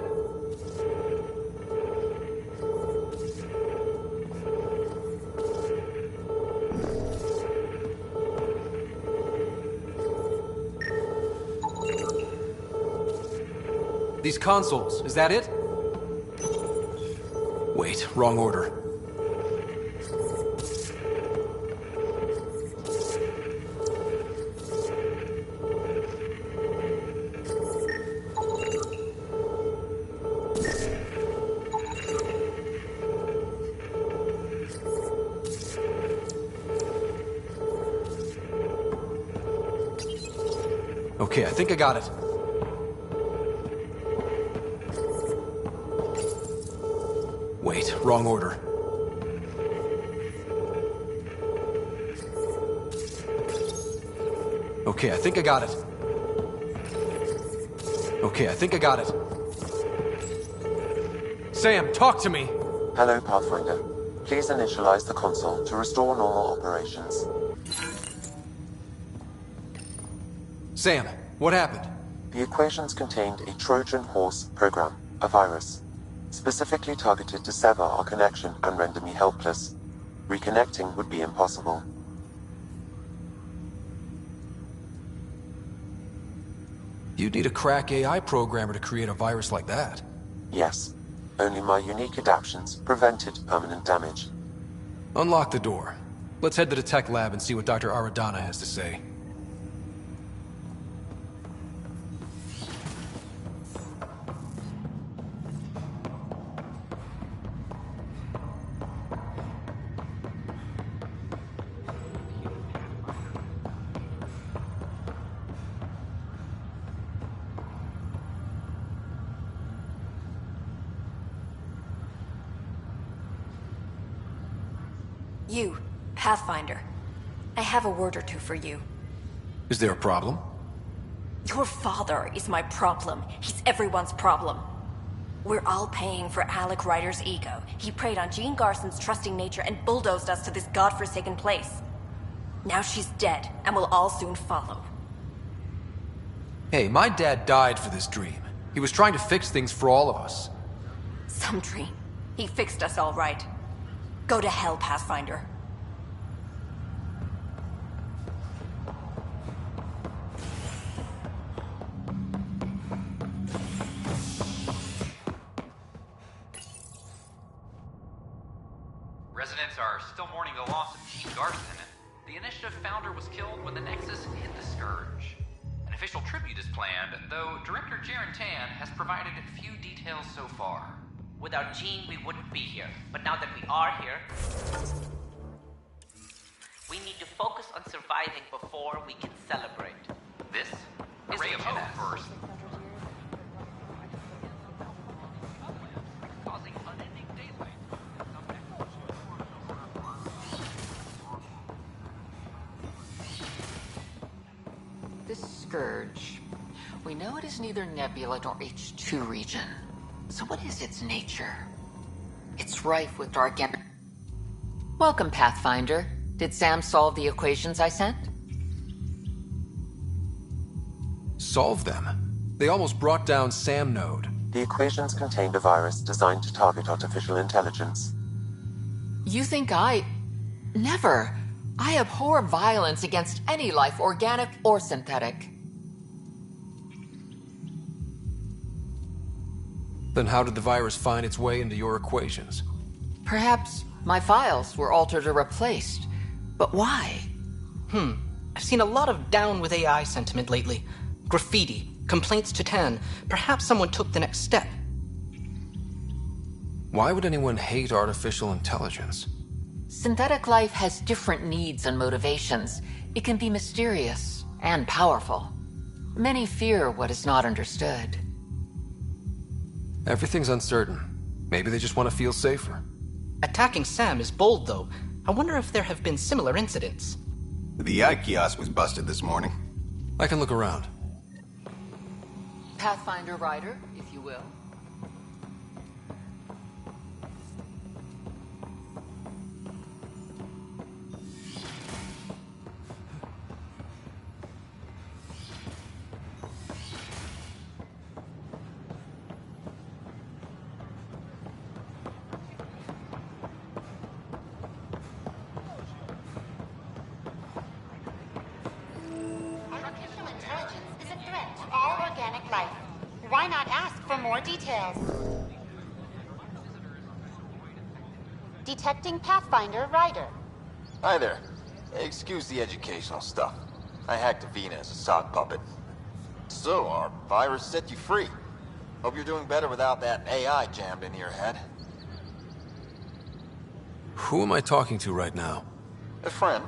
These consoles, is that it? Wait, wrong order. Okay, I think I got it. Wait, wrong order. Okay, I think I got it. Okay, I think I got it. Sam, talk to me! Hello, Pathfinder. Please initialize the console to restore normal operations. Sam, what happened? The equations contained a Trojan horse program, a virus, specifically targeted to sever our connection and render me helpless. Reconnecting would be impossible. You'd need a crack AI programmer to create a virus like that. Yes. Only my unique adaptions prevented permanent damage. Unlock the door. Let's head to the tech lab and see what Dr. Aradana has to say. You, Pathfinder. I have a word or two for you. Is there a problem? Your father is my problem. He's everyone's problem. We're all paying for Alec Ryder's ego. He preyed on Jean Garson's trusting nature and bulldozed us to this godforsaken place. Now she's dead, and we'll all soon follow. Hey, my dad died for this dream. He was trying to fix things for all of us. Some dream. He fixed us all right. Go to hell, Pathfinder. Residents are still mourning the loss of Jean Garson. The Initiative founder was killed when the Nexus hit the Scourge. An official tribute is planned, though Director Tann has provided few details so far. Without Jean, we wouldn't be here. But now that we are here, we need to focus on surviving before we can celebrate. This is ray of hope first. Causing unending daylight. This Scourge. We know it is neither Nebula nor H2 region. So what is its nature? It's rife with dark energy. Welcome, Pathfinder. Did Sam solve the equations I sent? Solve them? They almost brought down Sam Node. The equations contained a virus designed to target artificial intelligence. You think Never. I abhor violence against any life, organic or synthetic. Then how did the virus find its way into your equations? Perhaps my files were altered or replaced. But why? I've seen a lot of down with AI sentiment lately. Graffiti, complaints to Tann. Perhaps someone took the next step. Why would anyone hate artificial intelligence? Synthetic life has different needs and motivations. It can be mysterious and powerful. Many fear what is not understood. Everything's uncertain. Maybe they just want to feel safer. Attacking Sam is bold, though. I wonder if there have been similar incidents. The AI kiosk was busted this morning. I can look around. Pathfinder Ryder, if you will. Why not ask for more details? Detecting Pathfinder, Ryder. Hi there. Excuse the educational stuff. I hacked Avina as a sock puppet. So, our virus set you free. Hope you're doing better without that AI jammed into your head. Who am I talking to right now? A friend.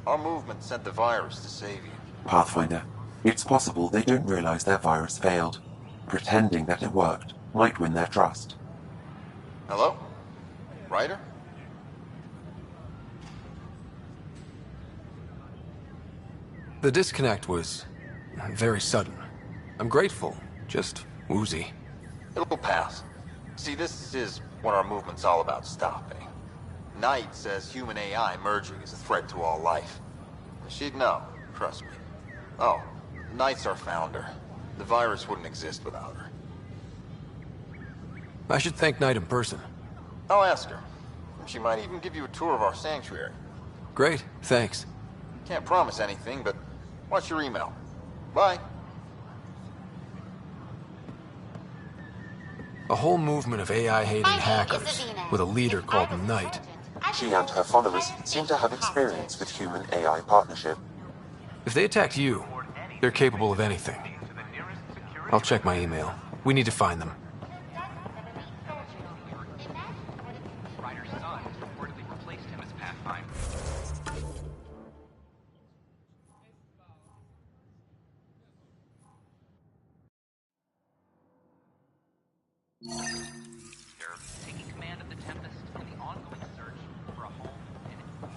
Our movement sent the virus to save you. Pathfinder, it's possible they don't realize their virus failed. Pretending that it worked might win their trust. Hello? Ryder? The disconnect was very sudden. I'm grateful, just woozy. It'll pass. See, this is what our movement's all about stopping. Knight says human AI merging is a threat to all life. She'd know, trust me. Oh, Knight's our founder. The virus wouldn't exist without her. I should thank Knight in person. I'll ask her. She might even give you a tour of our sanctuary. Great, thanks. Can't promise anything, but watch your email. Bye. A whole movement of AI-hating hackers with a leader called Knight. She and her followers seem to have experience with human-AI partnership. If they attacked you, they're capable of anything. I'll check my email. We need to find them. Ryder's son reportedly replaced him as Pathfinder. Taking command of the Tempest in the ongoing search for a home in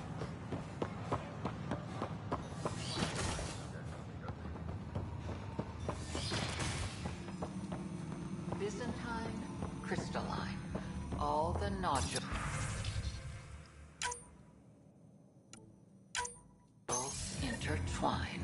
Byzantine, crystalline, all the nodules intertwine.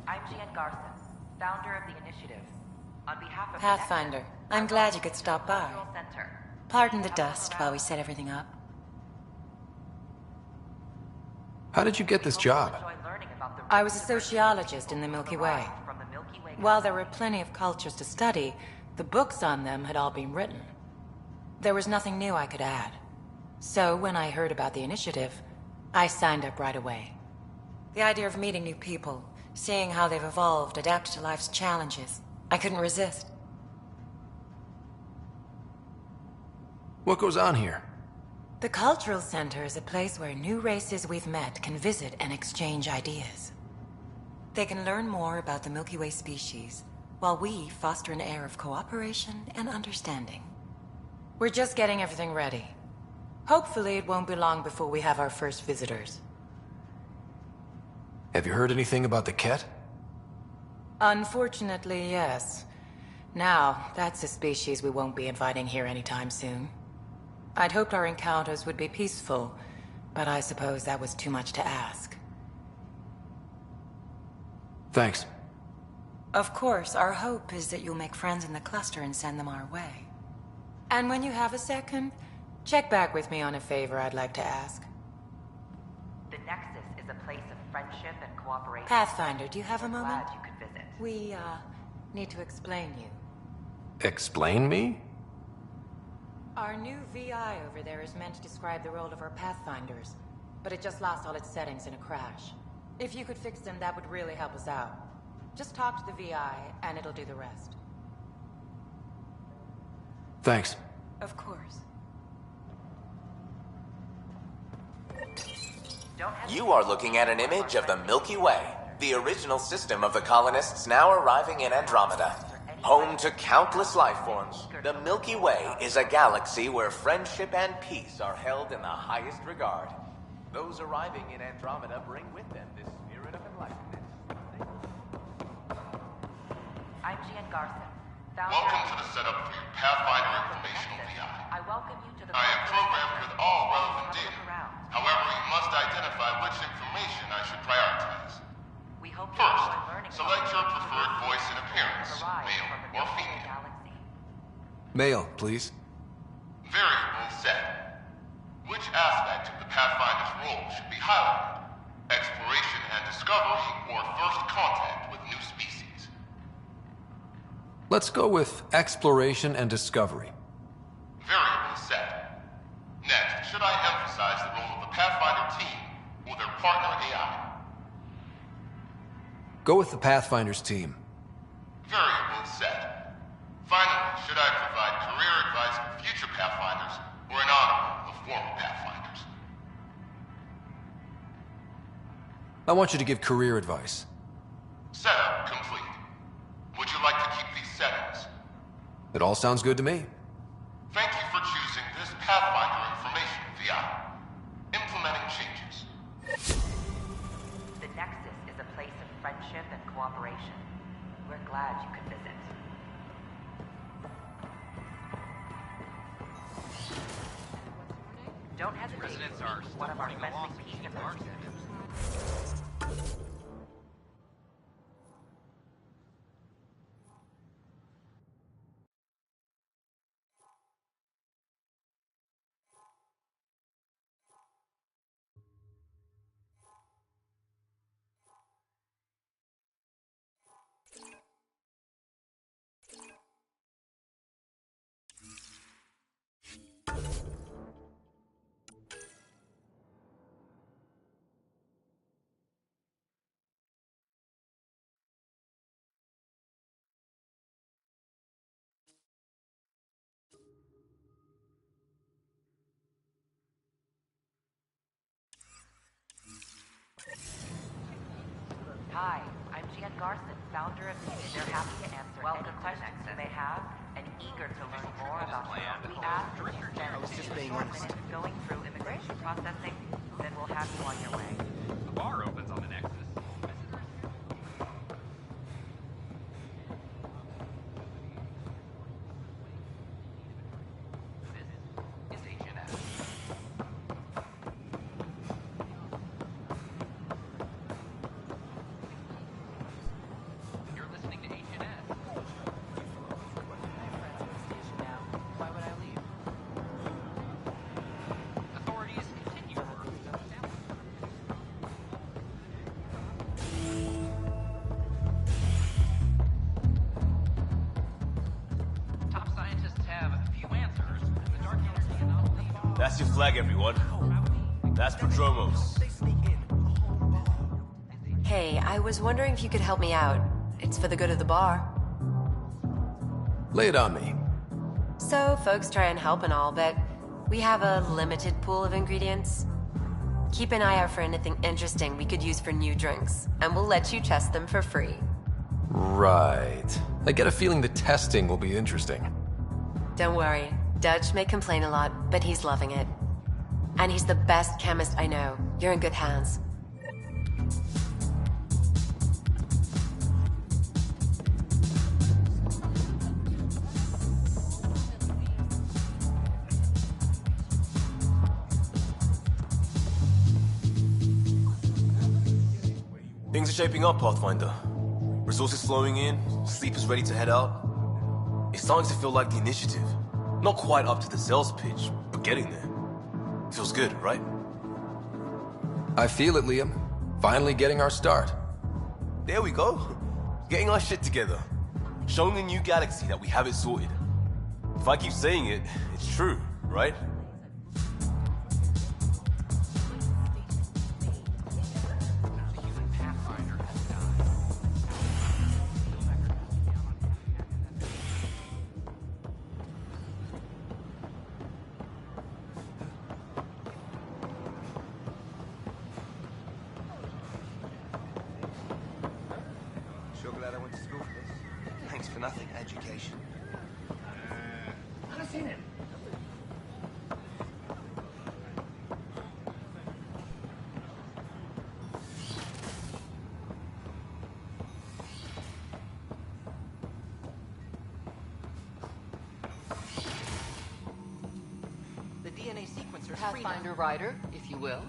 I'm Jean Garson, founder of the initiative. On behalf of Pathfinder, I'm glad you could stop by. Center. Pardon the dust while we set everything up. How did you get this job? I was a sociologist in the Milky Way. While there were plenty of cultures to study, the books on them had all been written. There was nothing new I could add. So when I heard about the initiative, I signed up right away. The idea of meeting new people, seeing how they've evolved, adapted to life's challenges, I couldn't resist. What goes on here? The Cultural Center is a place where new races we've met can visit and exchange ideas. They can learn more about the Milky Way species, while we foster an air of cooperation and understanding. We're just getting everything ready. Hopefully it won't be long before we have our first visitors. Have you heard anything about the Ket? Unfortunately, yes. Now, that's a species we won't be inviting here anytime soon. I'd hoped our encounters would be peaceful, but I suppose that was too much to ask. Thanks. Of course, our hope is that you'll make friends in the cluster and send them our way. And when you have a second, check back with me on a favor I'd like to ask. The Nexus is a place of friendship and cooperation. Pathfinder, do you have a moment? Glad you could visit. We, need to explain you. Explain me? Our new VI over there is meant to describe the role of our Pathfinders, but it just lost all its settings in a crash. If you could fix them, that would really help us out. Just talk to the VI, and it'll do the rest. Thanks. Of course. You are looking at an image of the Milky Way, the original system of the colonists now arriving in Andromeda. Home to countless life forms, the Milky Way is a galaxy where friendship and peace are held in the highest regard. Those arriving in Andromeda bring with them this spirit of enlightenment. I'm Jean Garson. Welcome to the setup for your Pathfinder informational VI. I welcome you to the... I am programmed with all relevant data. However, you must identify which information I should prioritize. We hope First, select your preferred voice and appearance, male or female. Male, please. Variable set. Which aspect of the Pathfinder's role should be highlighted? Exploration and discovery, or first contact with new species? Let's go with exploration and discovery. Variable set. Next, should I emphasize the role of the Pathfinder team or their partner AI? Go with the Pathfinder's team. Variable set. Finally, should I provide career advice for future Pathfinders or an honor of former Pathfinders? I want you to give career advice. Setup complete. Would you like to keep these settings? It all sounds good to me. Thank you for choosing this Pathfinder information VI. Implementing changes. The Nexus is a place of friendship and cooperation. We're glad you could visit. Don't hesitate. Residents are One of our still friendly along peace Kesh. ambassadors. Hi, I'm Jean Garson, founder of Peebee. They're happy to answer any questions you may have and eager to learn more about you. We ask that you spend a few short minutes going through immigration processing, then we'll have you on your way. The bar opens on the Nexus. This is HNS. You're listening to HNS. Why would I leave? Authorities continue work. Top scientists have a few answers, and the dark energy anomaly. That's your flag, everyone. That's Prodromos. Hey, I was wondering if you could help me out. It's for the good of the bar. Lay it on me. So, folks try and help and all, but we have a limited pool of ingredients. Keep an eye out for anything interesting we could use for new drinks, and we'll let you test them for free. Right. I get a feeling the testing will be interesting. Don't worry. Dutch may complain a lot, but he's loving it. And he's the best chemist I know. You're in good hands. Things are shaping up, Pathfinder. Resources flowing in, sleepers ready to head out. It's starting to feel like the initiative. Not quite up to the sales pitch, but getting there. Feels good, right? I feel it, Liam. Finally getting our start. There we go. Getting our shit together. Showing the new galaxy that we have it sorted. If I keep saying it, it's true, right? thanks for nothing education. I've seen it. The DNA sequencer. Pathfinder Ryder, if you will.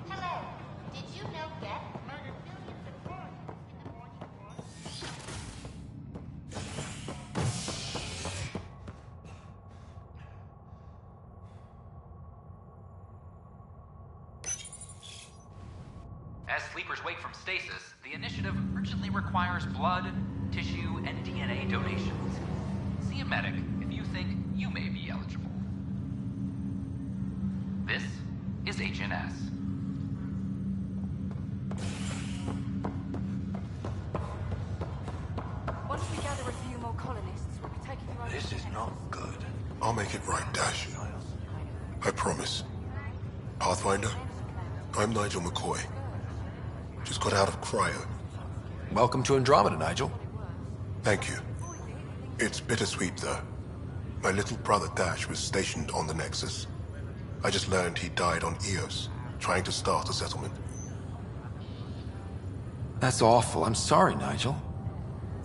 Hello. Did you know death murdered millions of birds in the morning war? As sleepers wake from stasis, the initiative urgently requires blood, tissue, and DNA donations. See a medic if you think you may be eligible. This is HNS. Once we gather a few more colonists, we'll be taking you over. This is not good. I'll make it right, Dash. I promise. Pathfinder, I'm Nigel McCoy. Just got out of Cryo. Welcome to Andromeda, Nigel. Thank you. It's bittersweet, though. My little brother Dash was stationed on the Nexus. I just learned he died on Eos, trying to start a settlement. That's awful. I'm sorry, Nigel.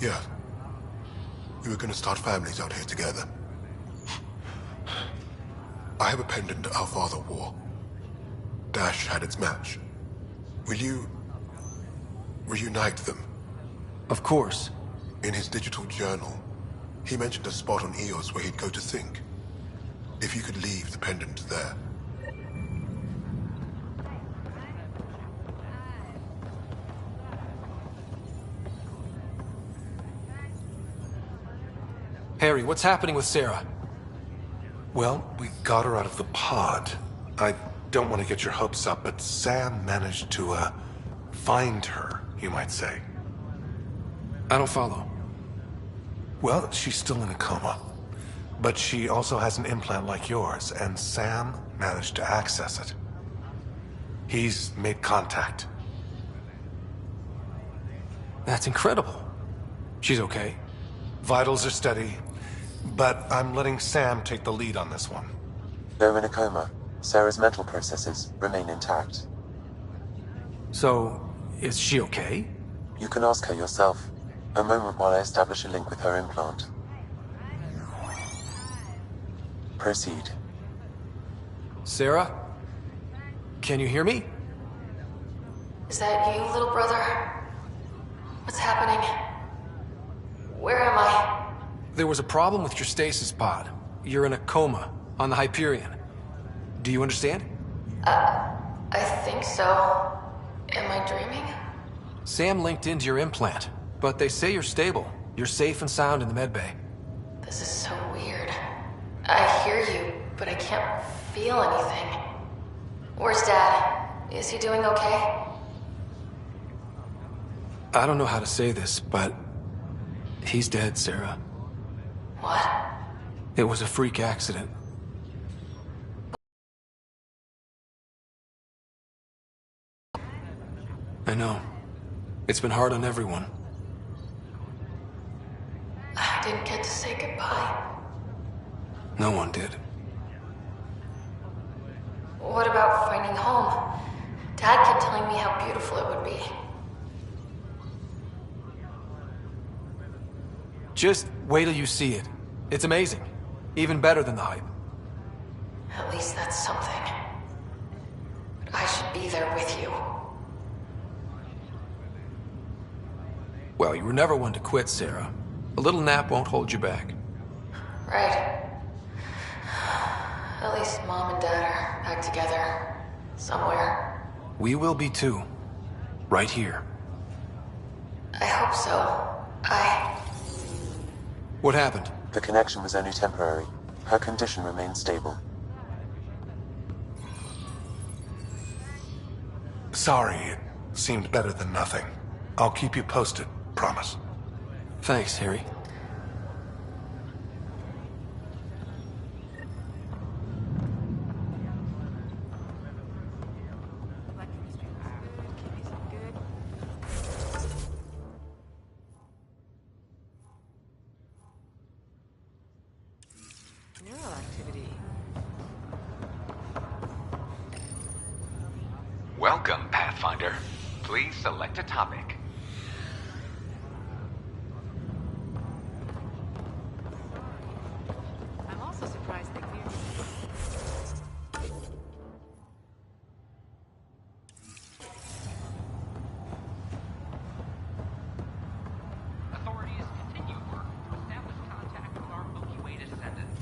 Yeah. We were gonna start families out here together. I have a pendant our father wore. Dash had its match. Will you reunite them? Of course. In his digital journal, he mentioned a spot on Eos where he'd go to think. If you could leave the pendant there. Harry, what's happening with Sarah? Well, we got her out of the pod. I don't want to get your hopes up, but Sam managed to, find her, you might say. I don't follow. Well, she's still in a coma. But she also has an implant like yours, and Sam managed to access it. He's made contact. That's incredible. She's okay. Vitals are steady, but I'm letting Sam take the lead on this one. Though in a coma, Sarah's mental processes remain intact. So, is she okay? You can ask her yourself. A moment while I establish a link with her implant. Proceed. Sarah? Can you hear me? Is that you, little brother? What's happening? Where am I? There was a problem with your stasis pod. You're in a coma on the Hyperion. Do you understand? I think so. Am I dreaming? Sam linked into your implant, but they say you're stable. You're safe and sound in the medbay. This is so weird. I hear you, but I can't feel anything. Where's Dad? Is he doing okay? I don't know how to say this, but he's dead, Sarah. What? It was a freak accident. I know. It's been hard on everyone. I didn't get to say goodbye. No one did. What about finding home? Dad kept telling me how beautiful it would be. Just wait till you see it. It's amazing. Even better than the hype. At least that's something. But I should be there with you. Well, you were never one to quit, Sarah. A little nap won't hold you back. Right. At least Mom and Dad are back together. Somewhere. We will be too. Right here. I hope so. What happened? The connection was only temporary. Her condition remains stable. Sorry, it seemed better than nothing. I'll keep you posted, promise. Thanks, Harry. Welcome, Pathfinder. Please select a topic. I'm also surprised they cleared Authorities continue work to establish contact with our Milky Way descendants.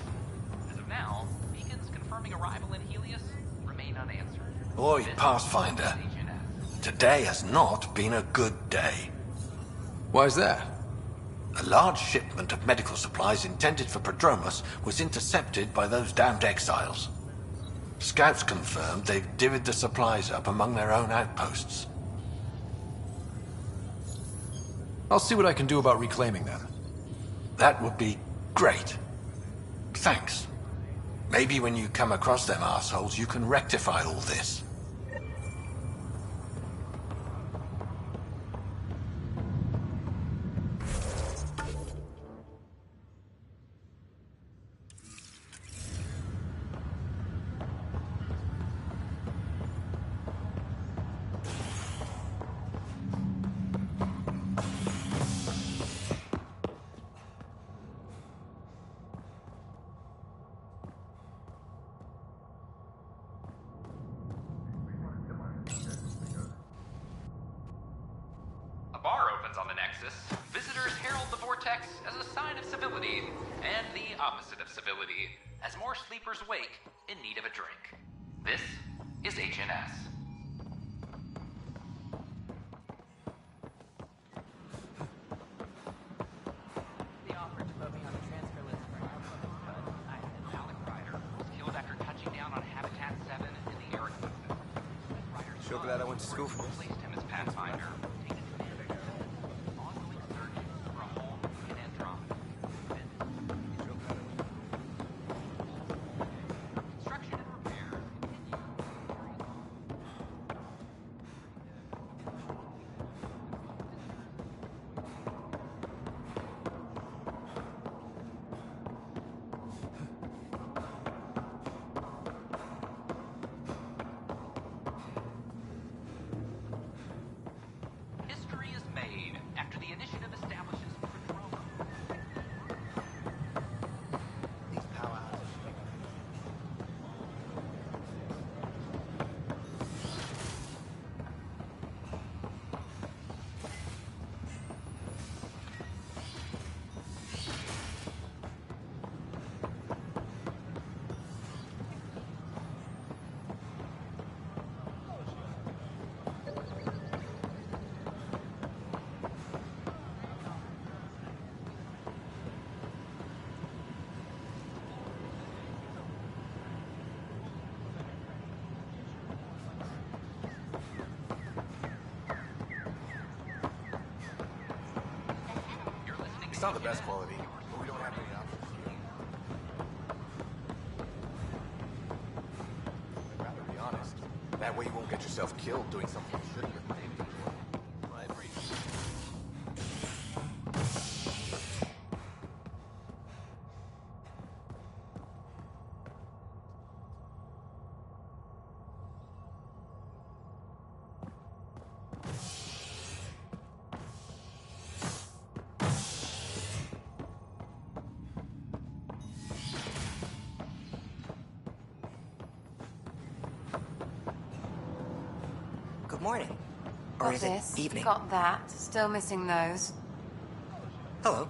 As of now, beacons confirming arrival in Helios remain unanswered. Oi, Pathfinder. Today has not been a good day. Why's that? A large shipment of medical supplies intended for Prodromus was intercepted by those damned exiles. Scouts confirmed they've divvied the supplies up among their own outposts. I'll see what I can do about reclaiming them. That would be great. Thanks. Maybe when you come across them assholes, you can rectify all this. On the Nexus, visitors herald the vortex as a sign of civility, and the opposite of civility, as more sleepers wake in need of a drink. This is HNS. the offer to put me on the transfer list for an upcoming cut. Ryder was killed after touching down on Habitat 7 in the Eric movement. Ryder's Sure glad I went to school for this. replaced him as Pathfinder. Ongoing search for a home in Andromeda. Construction and repairs continue. History is made after the initiative establishes Prodromus. These powerhouses. It's not the best quality, but we don't have any options. I'd rather be honest. That way you won't get yourself killed doing something you shouldn't have. I agree. Got this. Got that. Still missing those. Hello.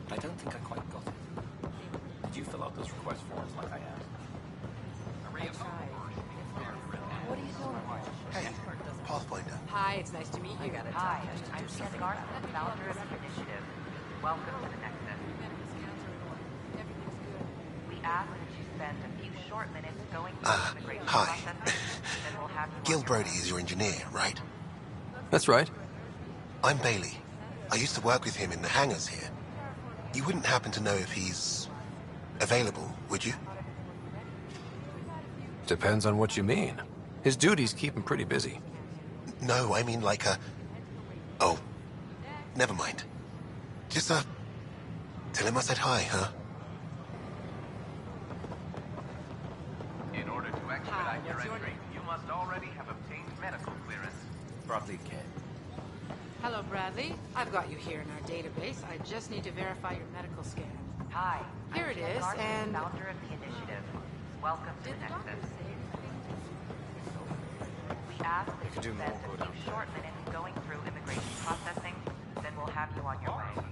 I don't think I quite got it. Did you fill out those request forms like I asked? What are you doing? Hey, Pathfinder. Hi, it's nice to meet you. Hi, I'm Jen Garson, founder of the initiative. Welcome to the Nexus. We ask that you spend a few short minutes going through the immigration Hi. process, then we'll have you Gil on your Brody way. is your engineer, right? That's right. I'm Bailey. I used to work with him in the hangars here. You wouldn't happen to know if he's available, would you? Depends on what you mean. His duties keep him pretty busy. No, I mean like a... Oh, never mind. Just, tell him I said hi, huh? In order to expedite your entry, you must already have obtained medical clearance. Bradley Ken. Hello, Bradley. I've got you here in our database. I just need to verify your medical scan. Hi, Here I'm it Jen is, Garson, and... founder of the initiative. Welcome to the Nexus. We ask that you spend a few short minutes going through immigration processing, then we'll have you on your way.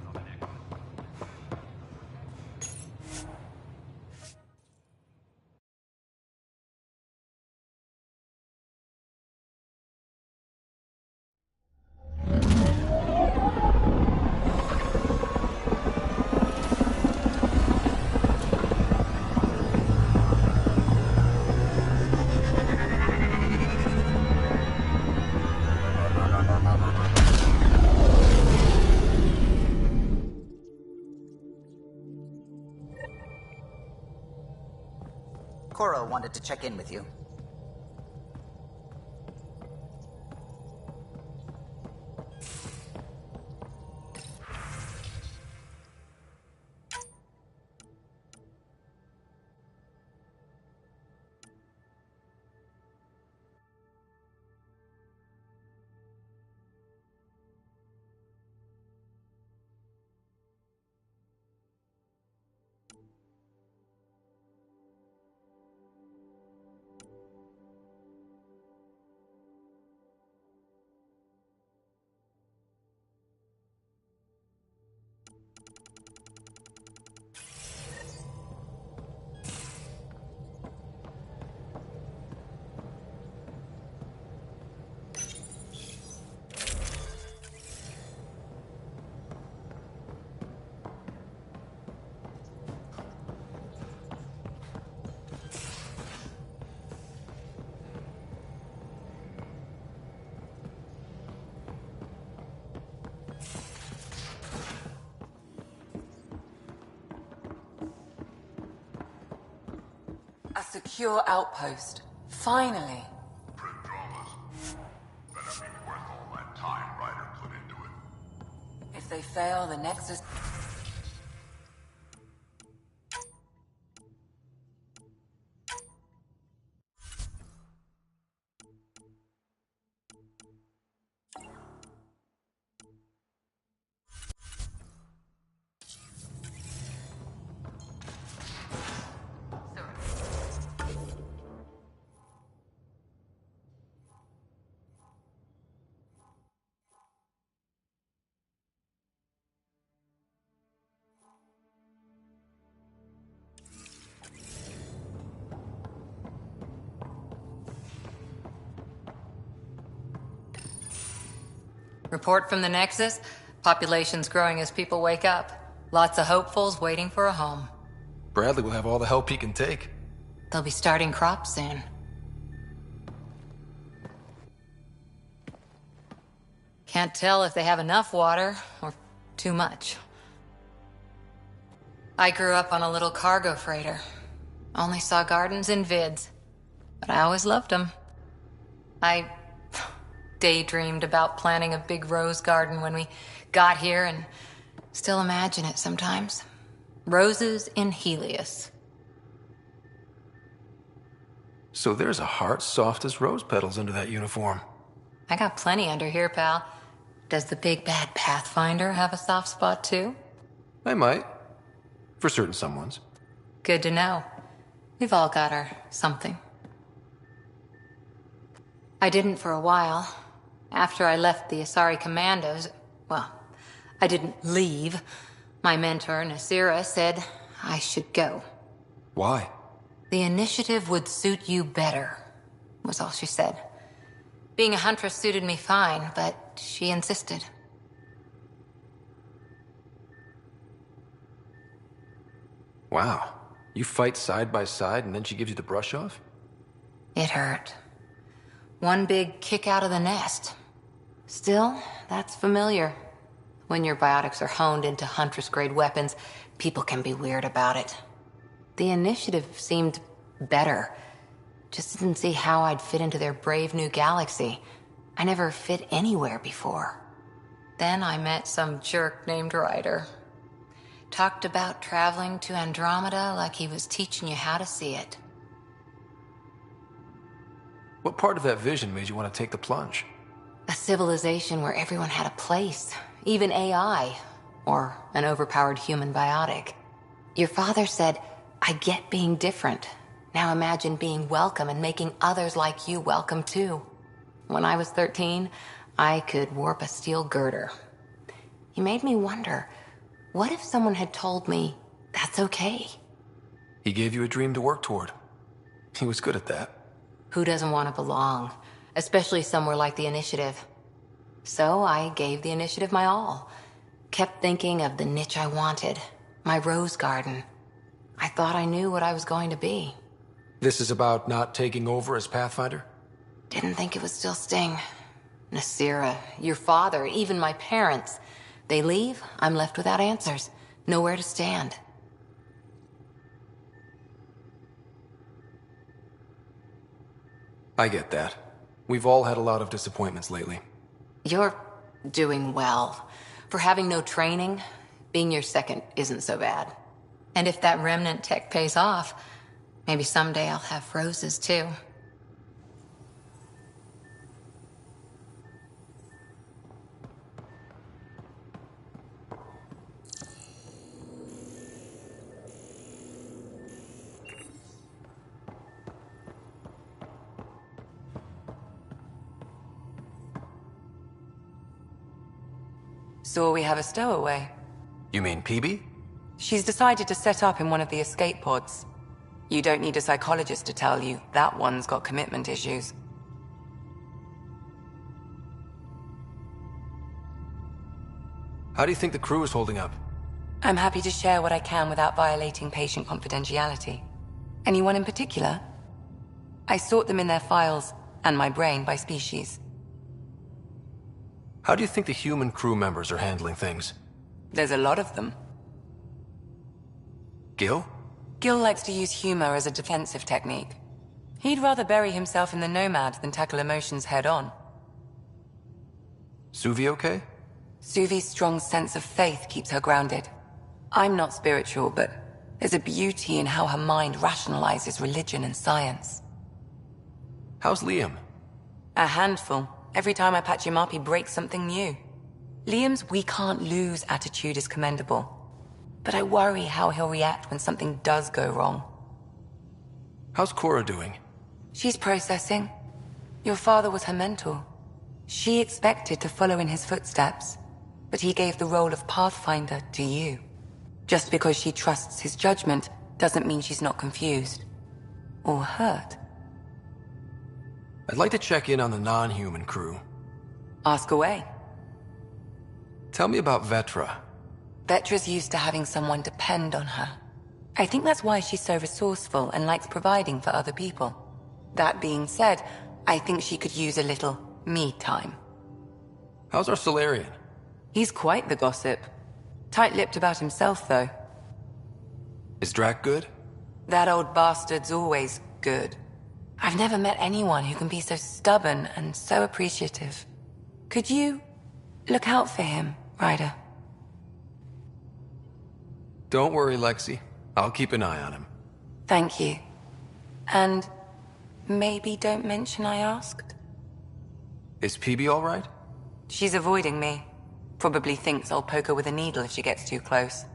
Cora wanted to check in with you. A secure outpost. Finally. Better be worth all that time Ryder put into it. If they fail, the Nexus... Report from the Nexus. Population's growing as people wake up. Lots of hopefuls waiting for a home. Bradley will have all the help he can take. They'll be starting crops soon. Can't tell if they have enough water or too much. I grew up on a little cargo freighter. Only saw gardens in vids, but I always loved them. I daydreamed about planting a big rose garden when we got here and still imagine it sometimes. Roses in Helios. So there's a heart soft as rose petals under that uniform. I got plenty under here, pal. Does the big bad Pathfinder have a soft spot too? I might. For certain someones. Good to know. We've all got our something. I didn't for a while. After I left the Asari Commandos, well, I didn't leave. My mentor, Nasira, said I should go. Why? The initiative would suit you better, was all she said. Being a huntress suited me fine, but she insisted. Wow. You fight side by side and then she gives you the brush off? It hurt. One big kick out of the nest. Still, that's familiar. When your biotics are honed into Huntress-grade weapons, people can be weird about it. The initiative seemed better. Just didn't see how I'd fit into their brave new galaxy. I never fit anywhere before. Then I met some jerk named Ryder. Talked about traveling to Andromeda like he was teaching you how to see it. What part of that vision made you want to take the plunge? A civilization where everyone had a place, even AI, or an overpowered human biotic. Your father said, I get being different. Now imagine being welcome and making others like you welcome too. When I was 13, I could warp a steel girder. He made me wonder, what if someone had told me that's okay? He gave you a dream to work toward. He was good at that. Who doesn't want to belong? Especially somewhere like the Initiative. So I gave the Initiative my all. Kept thinking of the niche I wanted. My rose garden. I thought I knew what I was going to be. This is about not taking over as Pathfinder? Didn't think it would still sting. Nasira, your father, even my parents. They leave, I'm left without answers. Nowhere to stand. I get that. We've all had a lot of disappointments lately. You're doing well. For having no training, being your second isn't so bad. And if that remnant tech pays off, maybe someday I'll have roses too. So we have a stowaway. You mean Peebee? She's decided to set up in one of the escape pods. You don't need a psychologist to tell you that one's got commitment issues. How do you think the crew is holding up? I'm happy to share what I can without violating patient confidentiality. Anyone in particular? I sort them in their files, and my brain by species. How do you think the human crew members are handling things? There's a lot of them. Gil? Gil likes to use humor as a defensive technique. He'd rather bury himself in the Nomad than tackle emotions head-on. Suvi okay? Suvi's strong sense of faith keeps her grounded. I'm not spiritual, but there's a beauty in how her mind rationalizes religion and science. How's Liam? A handful. Every time I patch him up, he breaks something new. Liam's we can't lose attitude is commendable. But I worry how he'll react when something does go wrong. How's Cora doing? She's processing. Your father was her mentor. She expected to follow in his footsteps, but he gave the role of Pathfinder to you. Just because she trusts his judgment doesn't mean she's not confused. Or hurt. I'd like to check in on the non-human crew. Ask away. Tell me about Vetra. Vetra's used to having someone depend on her. I think that's why she's so resourceful and likes providing for other people. That being said, I think she could use a little me time. How's our Solarian? He's quite the gossip. Tight-lipped about himself, though. Is Drack good? That old bastard's always good. I've never met anyone who can be so stubborn and so appreciative. Could you look out for him, Ryder? Don't worry, Lexi. I'll keep an eye on him. Thank you. And maybe don't mention I asked? Is Peebee all right? She's avoiding me. Probably thinks I'll poke her with a needle if she gets too close.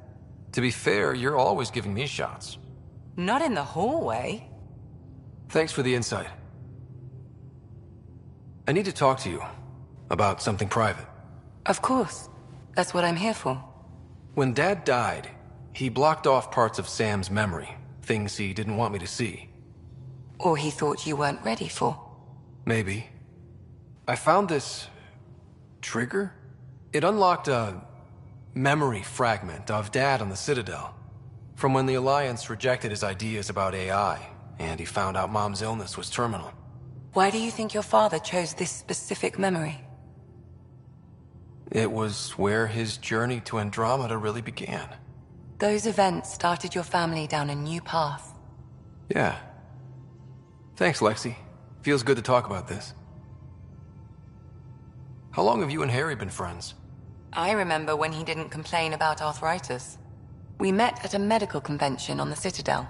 To be fair, you're always giving me shots. Not in the hallway. Thanks for the insight. I need to talk to you about something private. Of course. That's what I'm here for. When Dad died, he blocked off parts of Sam's memory, things he didn't want me to see. Or he thought you weren't ready for. Maybe. I found this trigger. It unlocked a memory fragment of Dad on the Citadel, from when the Alliance rejected his ideas about AI, and he found out Mom's illness was terminal. Why do you think your father chose this specific memory? It was where his journey to Andromeda really began. Those events started your family down a new path. Yeah. Thanks, Lexi. Feels good to talk about this. How long have you and Harry been friends? I remember when he didn't complain about arthritis. We met at a medical convention on the Citadel.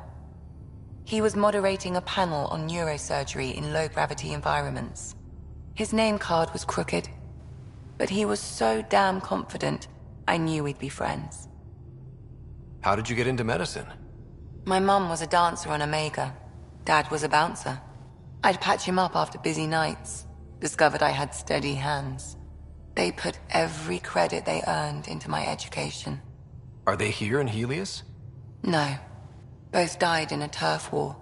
He was moderating a panel on neurosurgery in low-gravity environments. His name card was crooked, but he was so damn confident, I knew we'd be friends. How did you get into medicine? My mum was a dancer on Omega. Dad was a bouncer. I'd patch him up after busy nights. Discovered I had steady hands. They put every credit they earned into my education. Are they here in Helios? No. Both died in a turf war.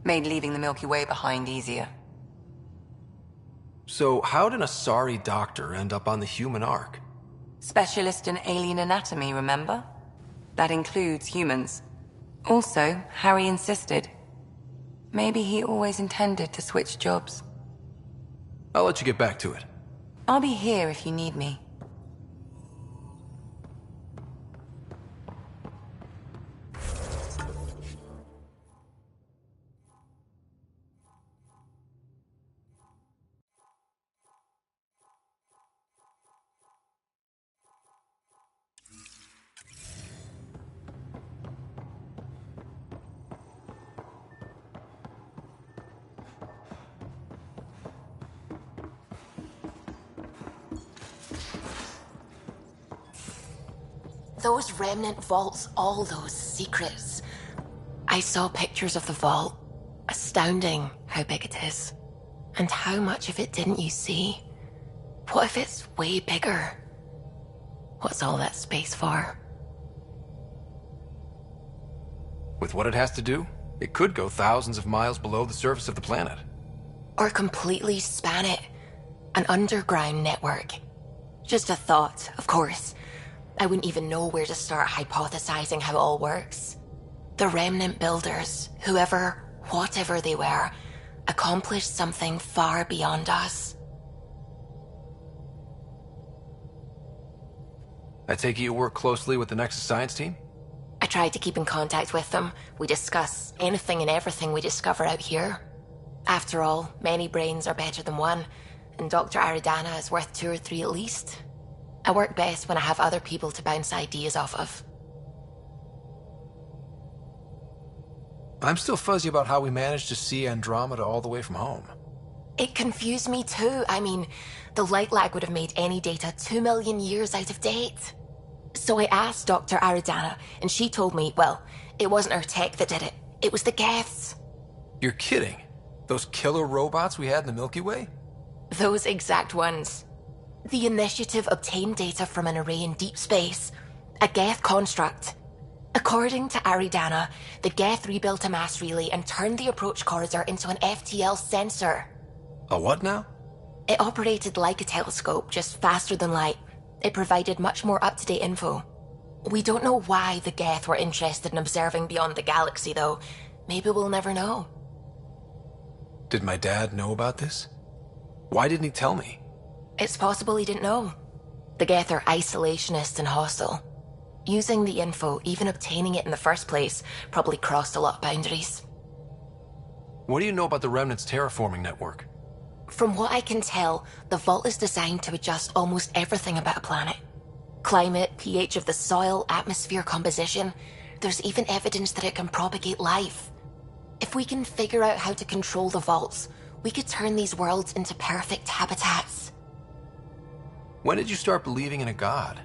Made leaving the Milky Way behind easier. So how did a sorry doctor end up on the human Ark? Specialist in alien anatomy, remember? That includes humans. Also, Harry insisted. Maybe he always intended to switch jobs. I'll let you get back to it. I'll be here if you need me. Those remnant vaults, all those secrets. I saw pictures of the vault. Astounding how big it is. And how much of it didn't you see? What if it's way bigger? What's all that space for? With what it has to do, it could go thousands of miles below the surface of the planet. Or completely span it. An underground network. Just a thought, of course. I wouldn't even know where to start hypothesizing how it all works. The remnant builders, whoever, whatever they were, accomplished something far beyond us. I take it you work closely with the Nexus science team? I tried to keep in contact with them. We discuss anything and everything we discover out here. After all, many brains are better than one, and Dr. Aridana is worth 2 or 3 at least. I work best when I have other people to bounce ideas off of. I'm still fuzzy about how we managed to see Andromeda all the way from home. It confused me too. I mean, the light lag would have made any data 2 million years out of date. So I asked Dr. Aridana, and she told me, well, it wasn't her tech that did it. It was the Geths. You're kidding. Those killer robots we had in the Milky Way? Those exact ones. The Initiative obtained data from an array in deep space, a Geth construct. According to Aridana, the Geth rebuilt a mass relay and turned the approach corridor into an FTL sensor. A what now? It operated like a telescope, just faster than light. It provided much more up-to-date info. We don't know why the Geth were interested in observing beyond the galaxy, though. Maybe we'll never know. Did my dad know about this? Why didn't he tell me? It's possible he didn't know. The Geth are isolationist and hostile. Using the info, even obtaining it in the first place, probably crossed a lot of boundaries. What do you know about the Remnant's terraforming network? From what I can tell, the vault is designed to adjust almost everything about a planet. Climate, pH of the soil, atmosphere composition. There's even evidence that it can propagate life. If we can figure out how to control the vaults, we could turn these worlds into perfect habitats. When did you start believing in a god?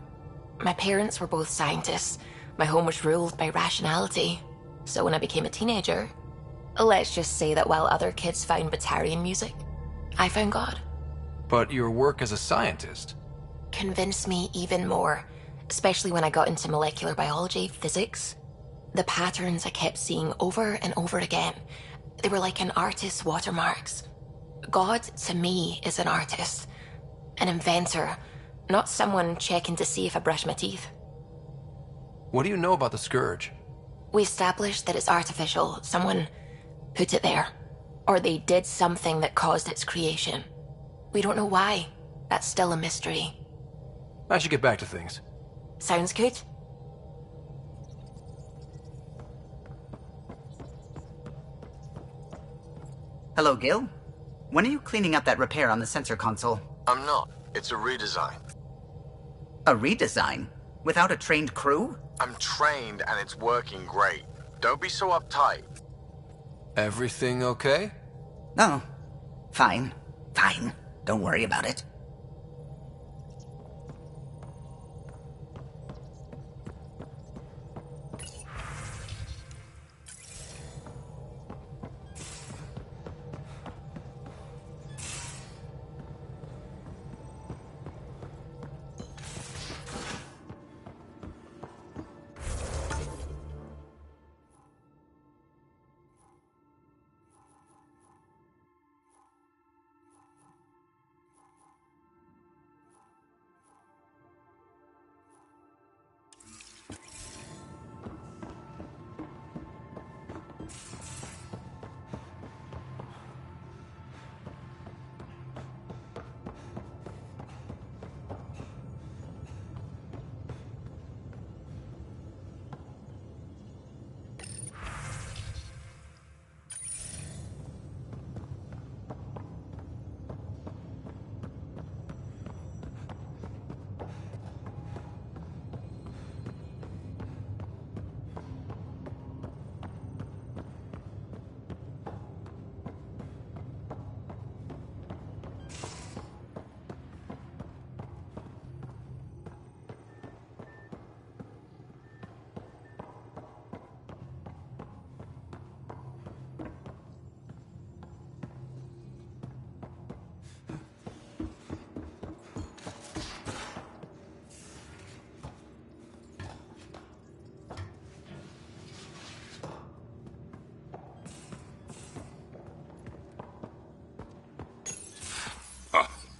My parents were both scientists. My home was ruled by rationality. So when I became a teenager, let's just say that while other kids found Batarian music, I found God. But your work as a scientist Convinced me even more, especially when I got into molecular biology, physics. The patterns I kept seeing over and over again, they were like an artist's watermarks. God, to me, is an artist, an inventor, not someone checking to see if I brush my teeth. What do you know about the Scourge? We established that it's artificial. Someone put it there. Or they did something that caused its creation. We don't know why. That's still a mystery. I should get back to things. Sounds good. Hello, Gil. When are you cleaning up that repair on the sensor console? I'm not. It's a redesign. A redesign? Without a trained crew? I'm trained and it's working great. Don't be so uptight. Everything okay? Oh, fine. Fine. Don't worry about it.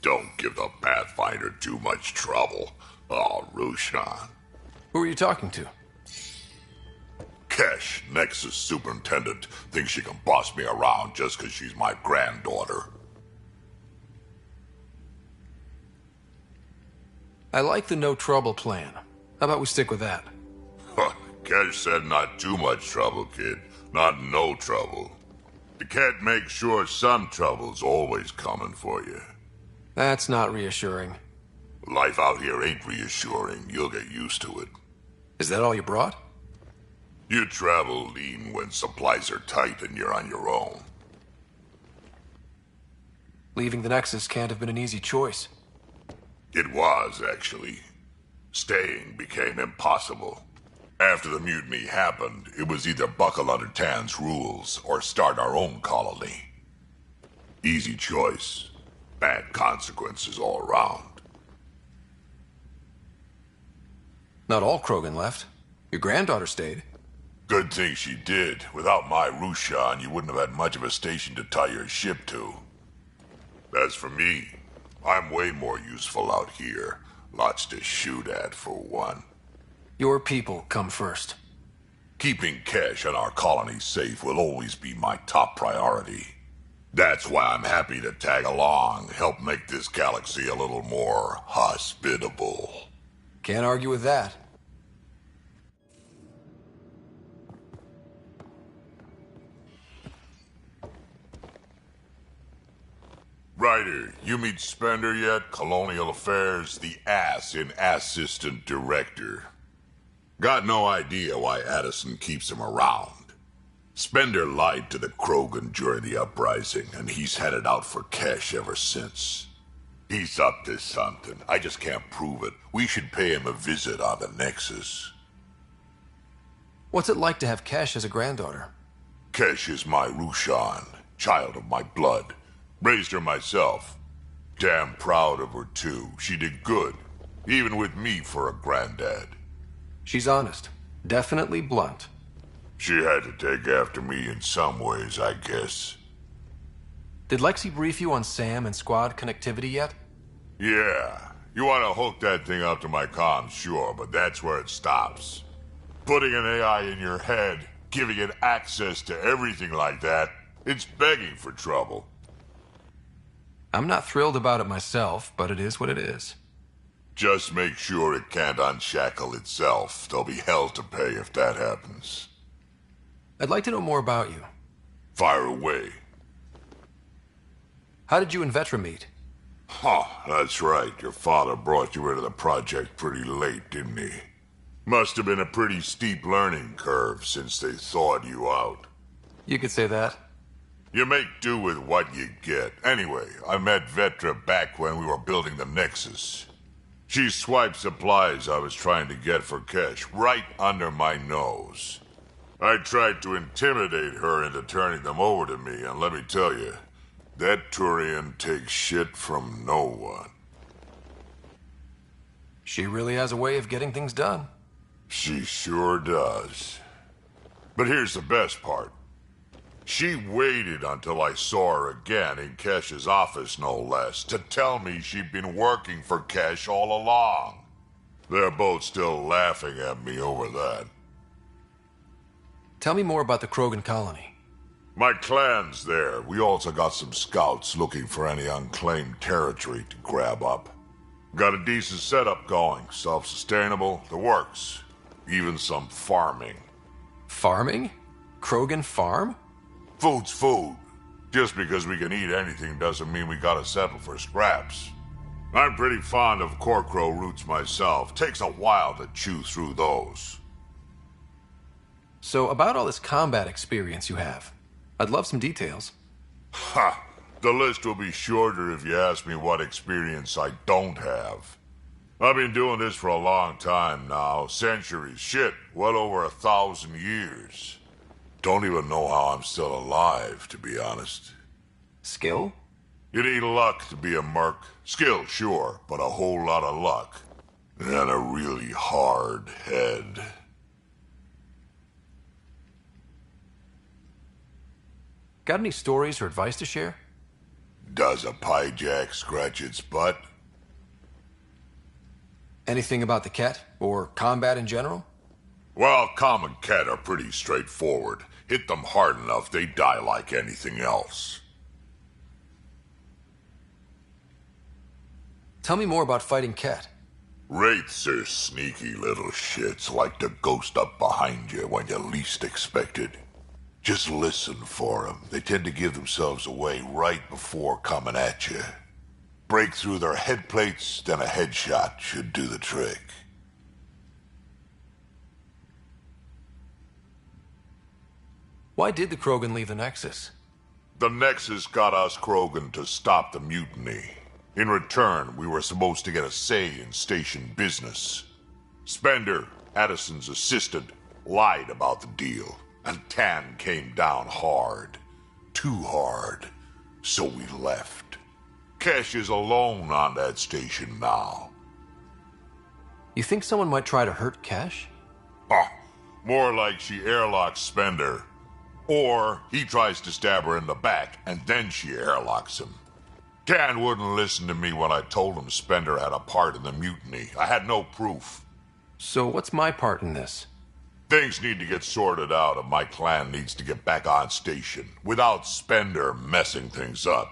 Don't give the Pathfinder too much trouble. Oh, Rushan. Who are you talking to? Kesh, Nexus superintendent, thinks she can boss me around just because she's my granddaughter. I like the no trouble plan. How about we stick with that? Kesh said not too much trouble, kid. Not no trouble. The cat makes sure some trouble's always coming for you. That's not reassuring. Life out here ain't reassuring. You'll get used to it. Is that all you brought? You travel lean when supplies are tight and you're on your own. Leaving the Nexus can't have been an easy choice. It was, actually. Staying became impossible. After the mutiny happened, it was either buckle under Tann's rules or start our own colony. Easy choice. Bad consequences all around. Not all Krogan left. Your granddaughter stayed. Good thing she did. Without my Rushan, you wouldn't have had much of a station to tie your ship to. As for me, I'm way more useful out here. Lots to shoot at, for one. Your people come first. Keeping Kesh and our colony safe will always be my top priority. That's why I'm happy to tag along, help make this galaxy a little more hospitable. Can't argue with that. Ryder, you meet Spender yet? Colonial Affairs, the ass in assistant director. Got no idea why Addison keeps him around. Spender lied to the Krogan during the uprising, and he's headed out for Kesh ever since. He's up to something. I just can't prove it. We should pay him a visit on the Nexus. What's it like to have Kesh as a granddaughter? Kesh is my Rushan, child of my blood. Raised her myself. Damn proud of her, too. She did good, even with me for a granddad. She's honest. Definitely blunt. She had to take after me in some ways, I guess. Did Lexi brief you on Sam and squad connectivity yet? Yeah. You want to hook that thing up to my comms, sure, but that's where it stops. Putting an AI in your head, giving it access to everything like that, it's begging for trouble. I'm not thrilled about it myself, but it is what it is. Just make sure it can't unshackle itself. There'll be hell to pay if that happens. I'd like to know more about you. Fire away. How did you and Vetra meet? Huh, that's right. Your father brought you into the project pretty late, didn't he? Must have been a pretty steep learning curve since they thawed you out. You could say that. You make do with what you get. Anyway, I met Vetra back when we were building the Nexus. She swiped supplies I was trying to get for Kesh right under my nose. I tried to intimidate her into turning them over to me, and let me tell you, that Turian takes shit from no one. She really has a way of getting things done. She sure does. But here's the best part. She waited until I saw her again in Kesh's office, no less, to tell me she'd been working for Kesh all along. They're both still laughing at me over that. Tell me more about the Krogan colony. My clan's there. We also got some scouts looking for any unclaimed territory to grab up. Got a decent setup going, self-sustainable, the works. Even some farming. Farming? Krogan farm? Food's food. Just because we can eat anything doesn't mean we gotta settle for scraps. I'm pretty fond of Corcro roots myself. Takes a while to chew through those. So, about all this combat experience you have, I'd love some details. Ha! The list will be shorter if you ask me what experience I don't have. I've been doing this for a long time now. Centuries. Shit, well over 1,000 years. Don't even know how I'm still alive, to be honest. Skill? You need luck to be a merc. Skill, sure, but a whole lot of luck. And a really hard head. Got any stories or advice to share? Does a pie jack scratch its butt? Anything about the Ket, or combat in general? Well, common Ket are pretty straightforward. Hit them hard enough, they die like anything else. Tell me more about fighting Ket. Wraiths are sneaky little shits, like to ghost up behind you when you least expect it. Just listen for them. They tend to give themselves away right before coming at you. Break through their head plates, then a headshot should do the trick. Why did the Krogan leave the Nexus? The Nexus got us Krogan to stop the mutiny. In return, we were supposed to get a say in station business. Spender, Addison's assistant, lied about the deal, and Tann came down hard. Too hard. So we left. Kesh is alone on that station now. You think someone might try to hurt Kesh? More like she airlocks Spender. Or he tries to stab her in the back, and then she airlocks him. Tann wouldn't listen to me when I told him Spender had a part in the mutiny. I had no proof. So what's my part in this? Things need to get sorted out and my clan needs to get back on station without Spender messing things up.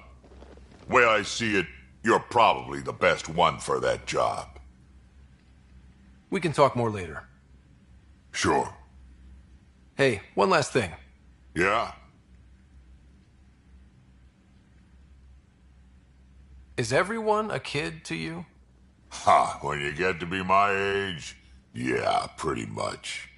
Way I see it, you're probably the best one for that job. We can talk more later. Sure. Hey, one last thing. Yeah? Is everyone a kid to you? Ha, when you get to be my age, yeah, pretty much.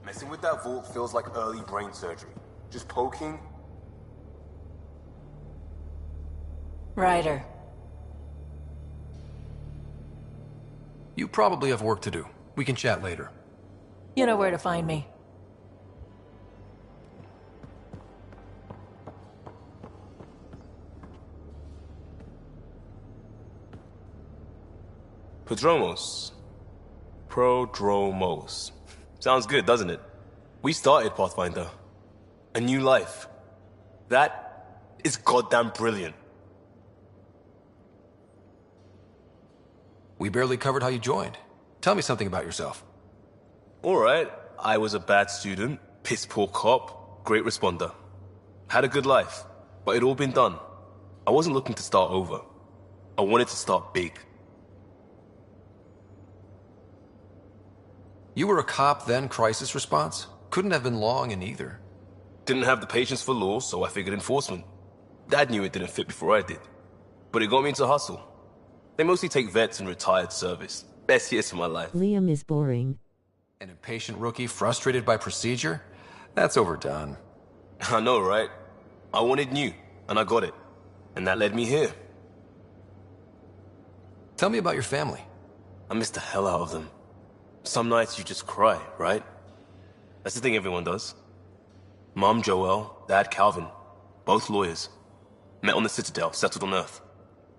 Messing with that vault feels like early brain surgery. Just poking. Ryder. You probably have work to do. We can chat later. You know where to find me. Prodromos. Sounds good, doesn't it? We started Pathfinder. A new life. That is goddamn brilliant. We barely covered how you joined. Tell me something about yourself. Alright, I was a bad student, piss poor cop, great responder. Had a good life, but it'd all been done. I wasn't looking to start over. I wanted to start big. You were a cop, then crisis response? Couldn't have been long in either. Didn't have the patience for law, so I figured enforcement. Dad knew it didn't fit before I did. But it got me into hustle. They mostly take vets and retired service. Best years of my life. Liam is boring. An impatient rookie frustrated by procedure? That's overdone. I know, right? I wanted new, and I got it. And that led me here. Tell me about your family. I miss the hell out of them. Some nights you just cry, right? That's the thing everyone does. Mom Joelle, Dad Calvin, both lawyers. Met on the Citadel, settled on Earth.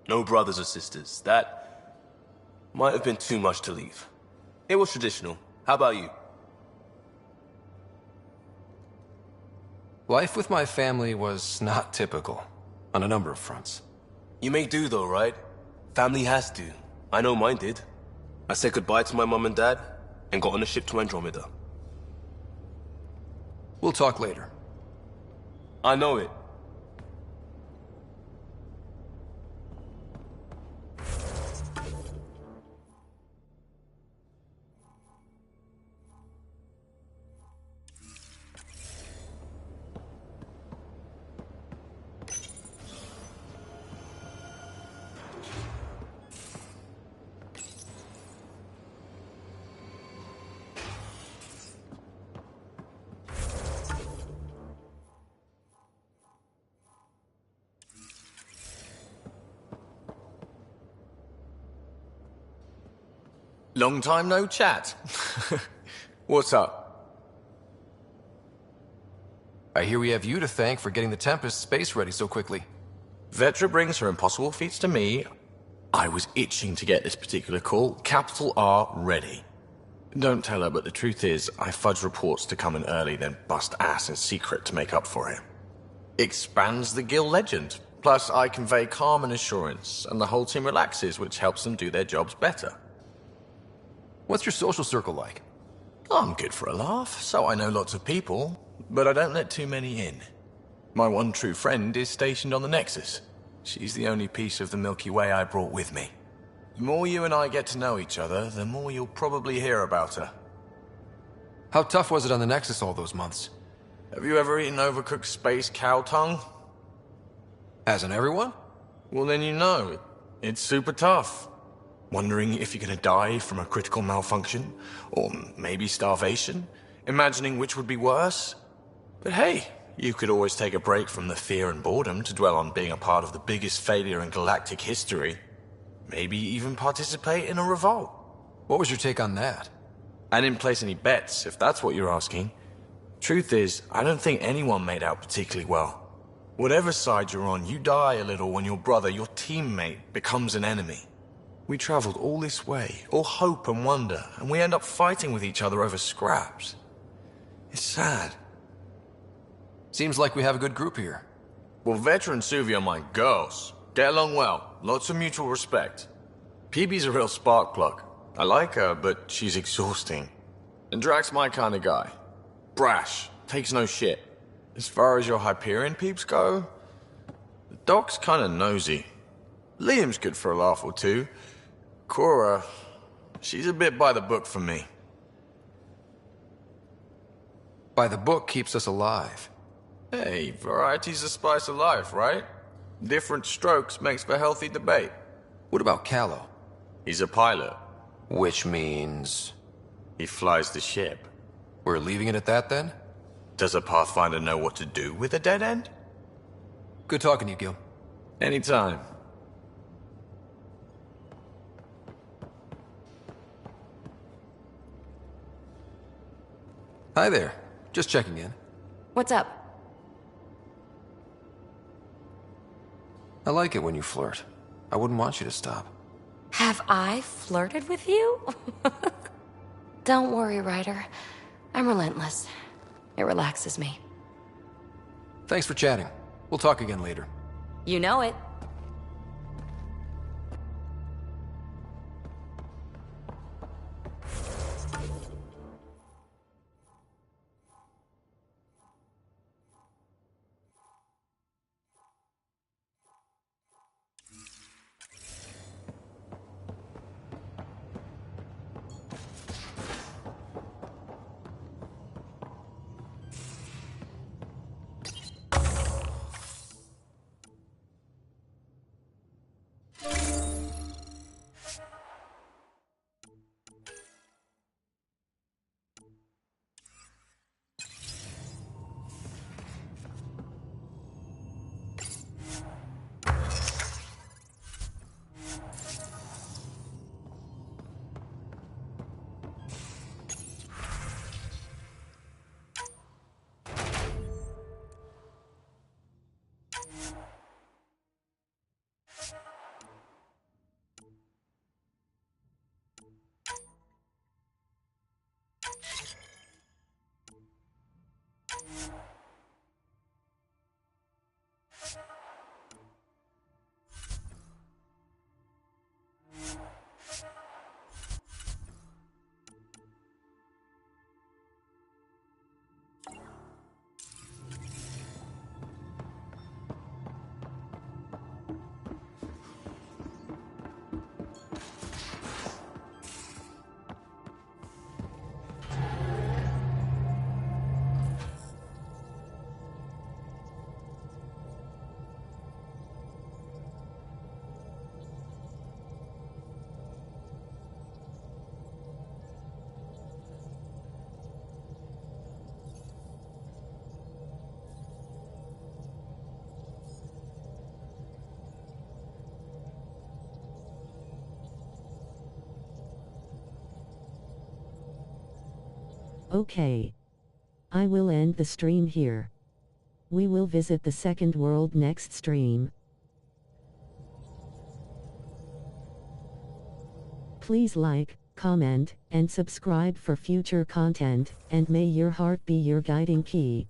No brothers or sisters. That might have been too much to leave. It was traditional. How about you? Life with my family was not typical, on a number of fronts. You may do though, right? Family has to. I know mine did. I said goodbye to my mom and dad, and got on a ship to Andromeda. We'll talk later. I know it. Long time no chat. What's up? I hear we have you to thank for getting the Tempest space ready so quickly. Vetra brings her impossible feats to me. I was itching to get this particular call. Capital R ready. Don't tell her, but the truth is, I fudge reports to come in early, then bust ass in secret to make up for it. Expands the guild legend. Plus, I convey calm and assurance, and the whole team relaxes, which helps them do their jobs better. What's your social circle like? I'm good for a laugh, so I know lots of people, but I don't let too many in. My one true friend is stationed on the Nexus. She's the only piece of the Milky Way I brought with me. The more you and I get to know each other, the more you'll probably hear about her. How tough was it on the Nexus all those months? Have you ever eaten overcooked space cow tongue? Hasn't everyone? Well, then you know. It's super tough. Wondering if you're gonna die from a critical malfunction, or maybe starvation, imagining which would be worse. But hey, you could always take a break from the fear and boredom to dwell on being a part of the biggest failure in galactic history. Maybe even participate in a revolt. What was your take on that? I didn't place any bets, if that's what you're asking. Truth is, I don't think anyone made out particularly well. Whatever side you're on, you die a little when your brother, your teammate, becomes an enemy. We traveled all this way, all hope and wonder, and we end up fighting with each other over scraps. It's sad. Seems like we have a good group here. Well, Veteran Suvi are my girls. Get along well, lots of mutual respect. Peebee's a real spark plug. I like her, but she's exhausting. And Drack's my kind of guy. Brash, takes no shit. As far as your Hyperion peeps go, the doc's kinda nosy. Liam's good for a laugh or two. Cora, she's a bit by the book for me. By the book keeps us alive. Hey, variety's the spice of life, right? Different strokes makes for healthy debate. What about Kallo? He's a pilot. Which means... he flies the ship. We're leaving it at that, then? Does a Pathfinder know what to do with a dead end? Good talking to you, Gil. Anytime. Hi there. Just checking in. What's up? I like it when you flirt. I wouldn't want you to stop. Have I flirted with you? Don't worry, Ryder. I'm relentless. It relaxes me. Thanks for chatting. We'll talk again later. You know it. Okay. I will end the stream here. We will visit the second world next stream. Please like, comment, and subscribe for future content, and may your heart be your guiding key.